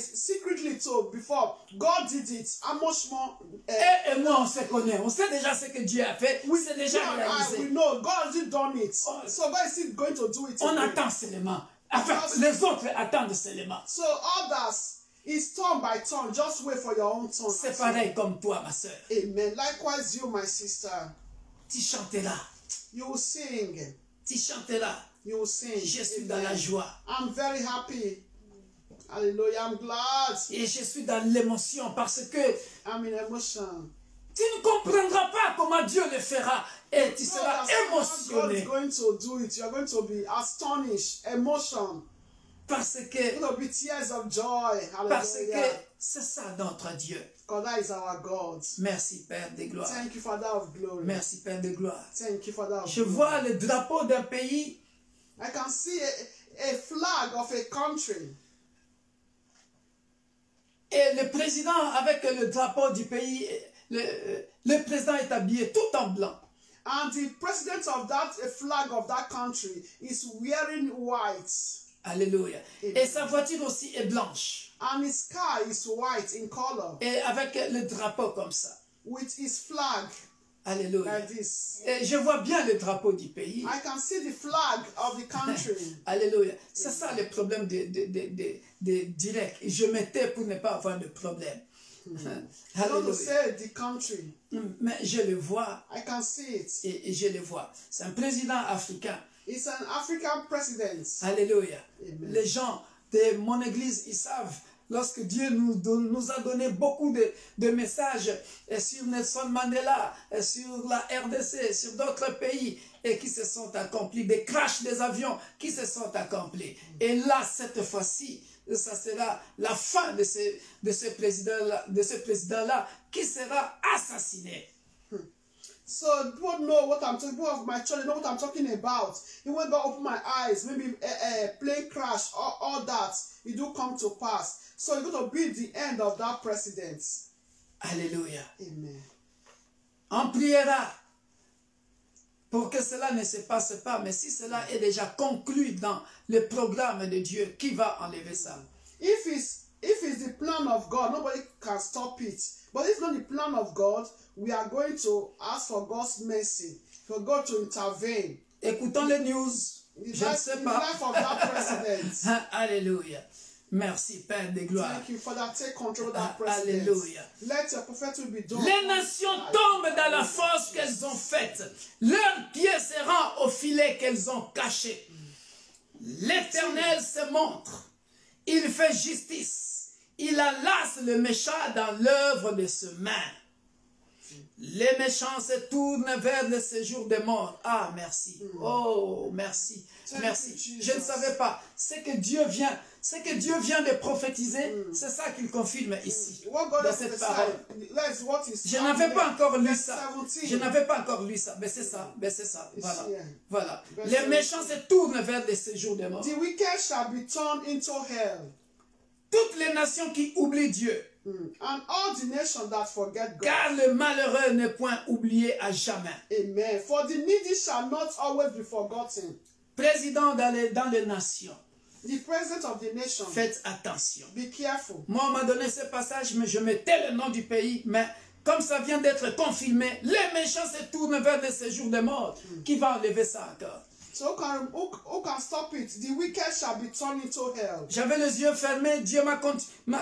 Speaker 2: secretly too before. God did it. How much more?
Speaker 1: Et moi, on se connaît. On sait déjà ce que Dieu a fait. Oui, c'est déjà réalisé.
Speaker 2: We know God has done it. So God is still going to do it.
Speaker 1: On attend seulement. Enfin, les autres attendent seulement.
Speaker 2: So others, it's turn by turn. Just wait for your own turn.
Speaker 1: C'est pareil comme toi, ma soeur.
Speaker 2: Amen. Likewise, you, my sister.
Speaker 1: Tu chanteras.
Speaker 2: You will sing.
Speaker 1: Tu chanteras.
Speaker 2: You will sing.
Speaker 1: Je suis dans la joie.
Speaker 2: I'm very happy. Hallelujah. I'm glad.
Speaker 1: Et je suis dans l'émotion parce que
Speaker 2: I'm in emotion.
Speaker 1: tu ne comprendras pas comment Dieu le fera et tu seras émotionné.
Speaker 2: God is going to do it. You're going to be astonished. Emotion.
Speaker 1: Parce que
Speaker 2: It's going to be tears of joy. Hallelujah.
Speaker 1: C'est ça notre Dieu.
Speaker 2: God, that is our God.
Speaker 1: Merci Père de gloire.
Speaker 2: Thank you, Father of glory.
Speaker 1: Merci Père de gloire.
Speaker 2: Thank you, Father of
Speaker 1: Je
Speaker 2: glory.
Speaker 1: vois le drapeau d'un pays.
Speaker 2: I can see a flag of a country.
Speaker 1: Et le président avec le drapeau du pays, le président est habillé tout en blanc.
Speaker 2: And the president of that flag of that country is wearing white.
Speaker 1: Alléluia. Et sa voiture aussi est blanche.
Speaker 2: And his car is white in color.
Speaker 1: Et avec le drapeau comme ça.
Speaker 2: With his flag.
Speaker 1: Alléluia.
Speaker 2: Like this.
Speaker 1: Et je vois bien le drapeau du pays.
Speaker 2: I can see the flag of the country.
Speaker 1: Alléluia. C'est ça le problème de direct. Je me tais pour ne pas avoir de problème.
Speaker 2: I don't say the country.
Speaker 1: Mais je le vois.
Speaker 2: I can see it.
Speaker 1: Et je le vois. C'est un président africain.
Speaker 2: It's an African president.
Speaker 1: Alléluia.
Speaker 2: Amen.
Speaker 1: Les gens de mon église, ils savent. Lorsque Dieu nous a donné beaucoup de messages sur Nelson Mandela, sur la RDC, sur d'autres pays, et qui se sont accomplis, des crashs des avions qui se sont accomplis. Et là, cette fois-ci, ça sera la fin de ce président-là qui sera assassiné.
Speaker 2: So people know what I'm talking. People of my church know what I'm talking about. Even when God open my eyes, maybe a plane crash, all that, it do come to pass. So it's going to be the end of that president.
Speaker 1: Alléluia.
Speaker 2: Amen.
Speaker 1: On priera pour que cela ne se passe pas, mais si cela est déjà conclu dans le programme de Dieu, qui va enlever ça?
Speaker 2: If it's the plan of God, nobody can stop it. But if not the plan of God, we are going to ask for God's mercy, for God to intervene.
Speaker 1: Écoutons les news. Je ne sais pas.
Speaker 2: In the life of that president.
Speaker 1: Alléluia. Merci, Père de gloire.
Speaker 2: Thank you, Father. Take control of that president.
Speaker 1: Alléluia.
Speaker 2: Let your prophet will be done.
Speaker 1: Les nations tombent dans la fosse qu'elles ont faite. Leurs pieds se rendent au filet qu'elles ont caché. L'Éternel se montre. Il fait justice. Il enlace le méchant dans l'œuvre de ses mains. Les méchants se tournent vers le séjour des morts. Ah, merci. Oh, merci. Merci. Je ne savais pas. Ce que Dieu vient de prophétiser, c'est ça qu'il confirme ici, dans cette parole. Je n'avais pas encore lu ça. Je n'avais pas encore lu ça. Mais c'est ça. Mais c'est ça. Voilà. Voilà. Les méchants se tournent vers le séjour des morts.
Speaker 2: The wicked shall be turned into hell.
Speaker 1: Toutes les nations qui oublient Dieu.
Speaker 2: And all the nations that forget God.
Speaker 1: Car le malheureux n'est point oublié à jamais.
Speaker 2: Amen. For the needy shall not always be forgotten.
Speaker 1: Président dans les nations.
Speaker 2: The president of the nation.
Speaker 1: Faites attention.
Speaker 2: Be careful.
Speaker 1: Moi, on m'a donné ce passage, mais je mettais le nom du pays. Mais comme ça vient d'être confirmé, les méchants se tournent vers le séjour des morts. Qui va enlever ça encore?
Speaker 2: So who can stop it? The wicked shall be turned into hell.
Speaker 1: J'avais les yeux fermés, Dieu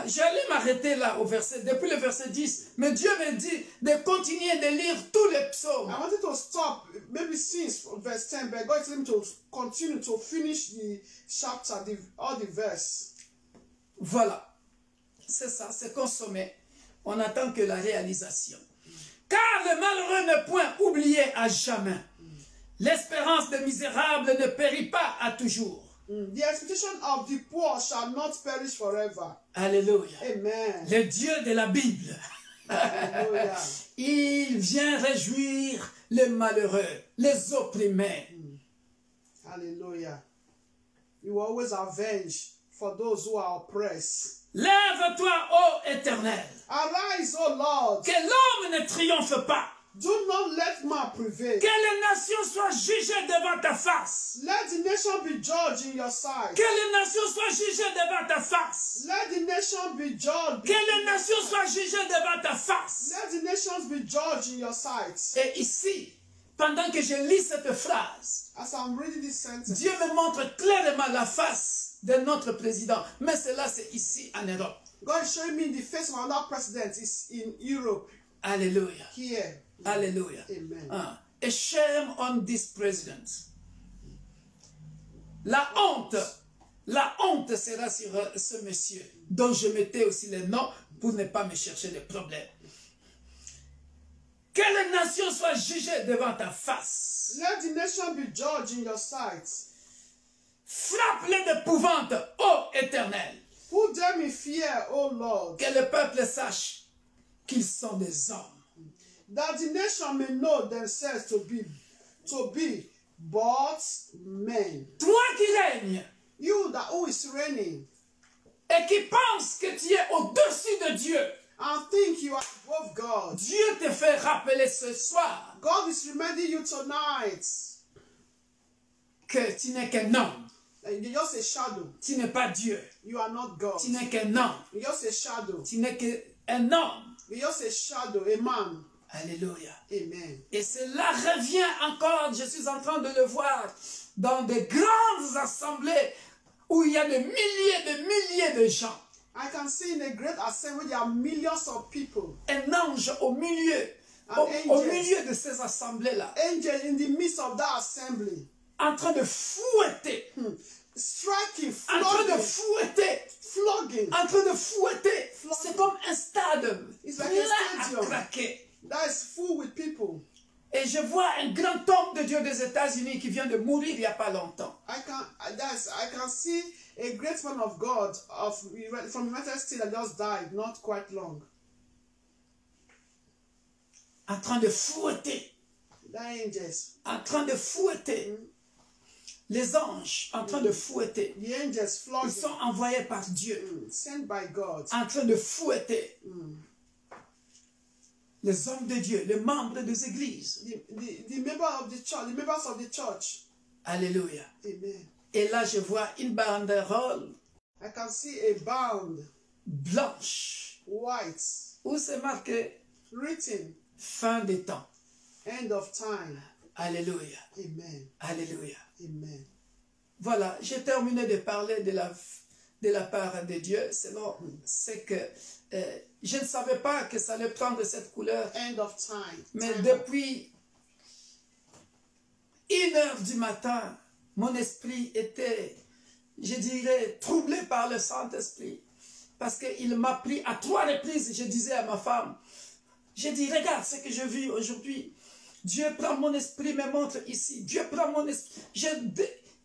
Speaker 1: j'allais m'arrêter là au verset, depuis le verset 10. Mais Dieu me dit de continuer de lire tous les psaumes.
Speaker 2: I wanted to stop, maybe since verse 10, but God told me to continue to finish the chapter, all the verse.
Speaker 1: Voilà. C'est ça, c'est consommé. On attend que la réalisation. Car le malheureux n'est point oublié à jamais. L'espérance des misérables ne périt pas à toujours.
Speaker 2: The expectation of the poor shall not perish forever.
Speaker 1: Alléluia.
Speaker 2: Amen.
Speaker 1: Le Dieu de la Bible.
Speaker 2: Hallelujah.
Speaker 1: Il vient réjouir les malheureux, les opprimés.
Speaker 2: Hallelujah. You will always avenge for those who are oppressed.
Speaker 1: Lève-toi, ô Éternel,
Speaker 2: Arise, O Lord.
Speaker 1: que l'homme ne triomphe pas,
Speaker 2: Do not let man prevail.
Speaker 1: que les nations soient jugées devant ta face,
Speaker 2: Let the nation be judged in your sight.
Speaker 1: que les nations soient jugées devant ta face,
Speaker 2: Let the nation be judged.
Speaker 1: que les nations soient jugées devant ta face.
Speaker 2: Let the nations be judged in your sight.
Speaker 1: Et ici, pendant que je lis cette phrase,
Speaker 2: As I'm reading this sentence,
Speaker 1: Dieu me montre clairement la face de notre président. Mais cela, c'est ici en Europe.
Speaker 2: God is showing me the face of another president is in Europe.
Speaker 1: Alléluia.
Speaker 2: Here.
Speaker 1: Alléluia.
Speaker 2: Amen.
Speaker 1: Ah. A shame on this president. La honte sera sur ce monsieur, dont je mettais aussi le nom pour ne pas me chercher de problème. Que les nations soient jugées devant ta face.
Speaker 2: Let the nation be judged in your sight.
Speaker 1: Frappe-les d'épouvante, ô Éternel.
Speaker 2: Put them in fear, O Lord,
Speaker 1: Que le peuple sache qu'ils sont des hommes.
Speaker 2: that the nation may know themselves to be but men.
Speaker 1: Toi qui règnes
Speaker 2: You that who is reigning
Speaker 1: et qui penses que tu es au-dessus de Dieu,
Speaker 2: and think you are above God.
Speaker 1: Dieu te fait rappeler ce soir
Speaker 2: God is reminding you tonight
Speaker 1: que tu n'es qu'un homme.
Speaker 2: that you're just a shadow.
Speaker 1: Tu n'es pas Dieu.
Speaker 2: You are not God.
Speaker 1: Tu n'es qu'un homme.
Speaker 2: You're just a shadow.
Speaker 1: Tu n'es qu'un homme.
Speaker 2: You're just a shadow, a man.
Speaker 1: Alléluia.
Speaker 2: Amen.
Speaker 1: Et cela revient encore, je suis en train de le voir, dans de grandes assemblées où il y a des milliers de gens.
Speaker 2: I can see in a great assembly there are millions of people.
Speaker 1: Un ange au milieu, au milieu de ces assemblées-là,
Speaker 2: Angels in the midst of that assembly.
Speaker 1: en train de fouetter,
Speaker 2: Striking,
Speaker 1: en train de
Speaker 2: flogging,
Speaker 1: fouetter,
Speaker 2: flogging.
Speaker 1: en train de fouetter. C'est comme un stade
Speaker 2: It's like a
Speaker 1: plein à
Speaker 2: stadium.
Speaker 1: craquer.
Speaker 2: That is full with people.
Speaker 1: Et je vois un grand homme de Dieu des États-Unis qui vient de mourir il n'y a pas longtemps.
Speaker 2: I can see a great man of God from United States that just died not quite long.
Speaker 1: En train de fouetter,
Speaker 2: The angels.
Speaker 1: en train de fouetter. Les anges en train de fouetter.
Speaker 2: The angels
Speaker 1: Ils
Speaker 2: flogging.
Speaker 1: sont envoyés par Dieu.
Speaker 2: Sent by God.
Speaker 1: En train de fouetter. Les hommes de Dieu, les membres des églises.
Speaker 2: The members of the church, the members of the church.
Speaker 1: Alléluia.
Speaker 2: Amen.
Speaker 1: Et là, je vois une banderole
Speaker 2: I can see a bound
Speaker 1: blanche
Speaker 2: white
Speaker 1: où c'est marqué
Speaker 2: written
Speaker 1: fin des temps.
Speaker 2: end of time.
Speaker 1: Alléluia.
Speaker 2: Amen.
Speaker 1: Alléluia.
Speaker 2: Amen.
Speaker 1: Voilà, j'ai terminé de parler de la part de Dieu. Selon c'est que je ne savais pas que ça allait prendre cette couleur.
Speaker 2: End of time.
Speaker 1: Mais
Speaker 2: Time.
Speaker 1: depuis 1h du matin, mon esprit était, je dirais, troublé par le Saint-Esprit. Parce qu'il m'a pris à 3 reprises, je disais à ma femme, j'ai dit, regarde ce que j'ai vu aujourd'hui. Dieu prend mon esprit, me montre ici. Dieu prend mon esprit. Je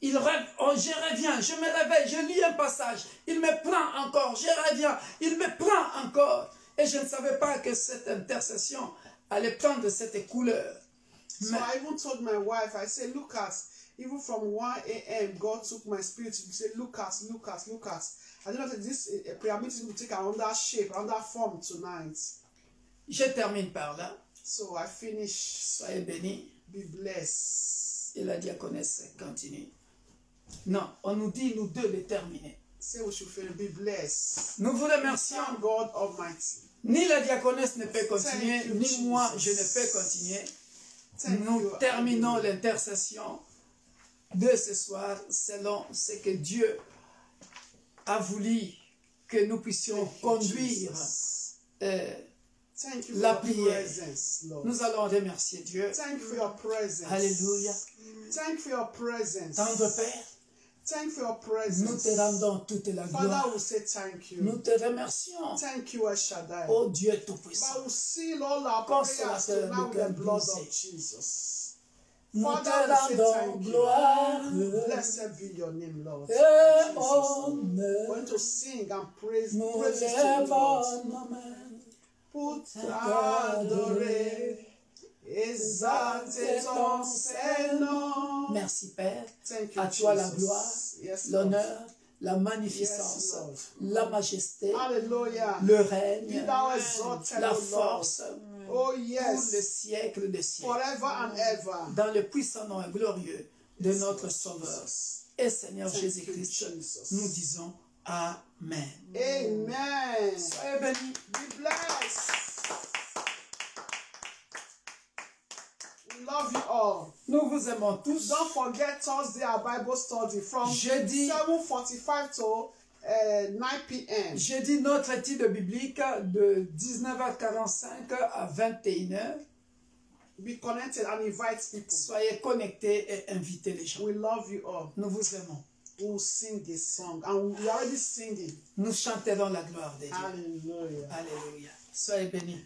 Speaker 1: reviens, je me réveille, je lis un passage. Il me prend encore, je reviens, il me prend encore. Et je ne savais pas que cette intercession allait prendre cette couleur.
Speaker 2: So I even told my wife, I said, look at, even from 1 a.m., God took my spirit to say, look at. I don't know if this prayer meeting will take another shape, another form tonight.
Speaker 1: Je termine par là.
Speaker 2: So I finish.
Speaker 1: Soyez bénis.
Speaker 2: Be blessed.
Speaker 1: Et la diaconesse continue. Non, on nous dit, nous deux, de terminer.
Speaker 2: Say we should finish. Be blessed.
Speaker 1: Nous vous remercions.
Speaker 2: Thank God Almighty.
Speaker 1: Ni la diaconesse ne peut continuer,
Speaker 2: Thank you,
Speaker 1: ni moi,
Speaker 2: Jesus.
Speaker 1: je ne peux continuer.
Speaker 2: Thank
Speaker 1: Nous
Speaker 2: you.
Speaker 1: terminons l'intercession de ce soir selon ce que Dieu a voulu que nous puissions conduire
Speaker 2: Thank you for
Speaker 1: la
Speaker 2: your
Speaker 1: prière.
Speaker 2: presence, Lord.
Speaker 1: Nous allons remercier Dieu.
Speaker 2: Thank you for your presence.
Speaker 1: Alléluia.
Speaker 2: Thank you for your presence.
Speaker 1: Tendre Père,
Speaker 2: Thank you for your
Speaker 1: nous
Speaker 2: presence.
Speaker 1: te rendons toute la
Speaker 2: Father,
Speaker 1: gloire.
Speaker 2: we say thank you.
Speaker 1: Nous te remercions,
Speaker 2: Thank you, El Shaddai.
Speaker 1: ô Dieu
Speaker 2: But
Speaker 1: Tout-Puissant.
Speaker 2: we seal all our prayers
Speaker 1: Consolateur
Speaker 2: tonight with
Speaker 1: de
Speaker 2: the blood
Speaker 1: cœur
Speaker 2: of Jesus.
Speaker 1: Nous te
Speaker 2: Father, we say
Speaker 1: rendons
Speaker 2: thank you.
Speaker 1: gloire
Speaker 2: Blessed be your name, Lord.
Speaker 1: et
Speaker 2: Jesus' name.
Speaker 1: honneur.
Speaker 2: We're going to sing and praise
Speaker 1: Nous
Speaker 2: praises to you, Lord.
Speaker 1: lèvons nos mains
Speaker 2: pour t'adorer, exalter ton Saint-Nom.
Speaker 1: Merci Père.
Speaker 2: Thank you,
Speaker 1: À toi la
Speaker 2: Jesus.
Speaker 1: gloire,
Speaker 2: Yes, Lord.
Speaker 1: l'honneur, la magnificence,
Speaker 2: Yes, Lord.
Speaker 1: la majesté,
Speaker 2: Hallelujah.
Speaker 1: le
Speaker 2: Be
Speaker 1: règne,
Speaker 2: thou exalted,
Speaker 1: la
Speaker 2: O Lord.
Speaker 1: force,
Speaker 2: Oh
Speaker 1: pour le
Speaker 2: yes,
Speaker 1: siècle des siècles.
Speaker 2: forever and ever.
Speaker 1: Dans le puissant nom glorieux de
Speaker 2: Yes,
Speaker 1: notre
Speaker 2: Lord
Speaker 1: Sauveur
Speaker 2: Jesus.
Speaker 1: et Seigneur
Speaker 2: Thank you,
Speaker 1: Jésus-Christ,
Speaker 2: Jesus.
Speaker 1: nous disons Amen.
Speaker 2: Amen.
Speaker 1: Soyez bénis.
Speaker 2: Be blessed. We love you all.
Speaker 1: Nous vous aimons tous.
Speaker 2: Don't forget Thursday our Bible study from
Speaker 1: Jeudi.
Speaker 2: 7:45 to 9 p.m.
Speaker 1: Jeudi, notre étude biblique de 19h45 à 21h.
Speaker 2: Be connected and invite people.
Speaker 1: Soyez connectés et invitez les gens.
Speaker 2: We love you all.
Speaker 1: Nous vous aimons.
Speaker 2: We will sing this song and we are already singing.
Speaker 1: Nous chanterons la gloire de Dieu.
Speaker 2: Hallelujah.
Speaker 1: Alléluia. Soyez bénis.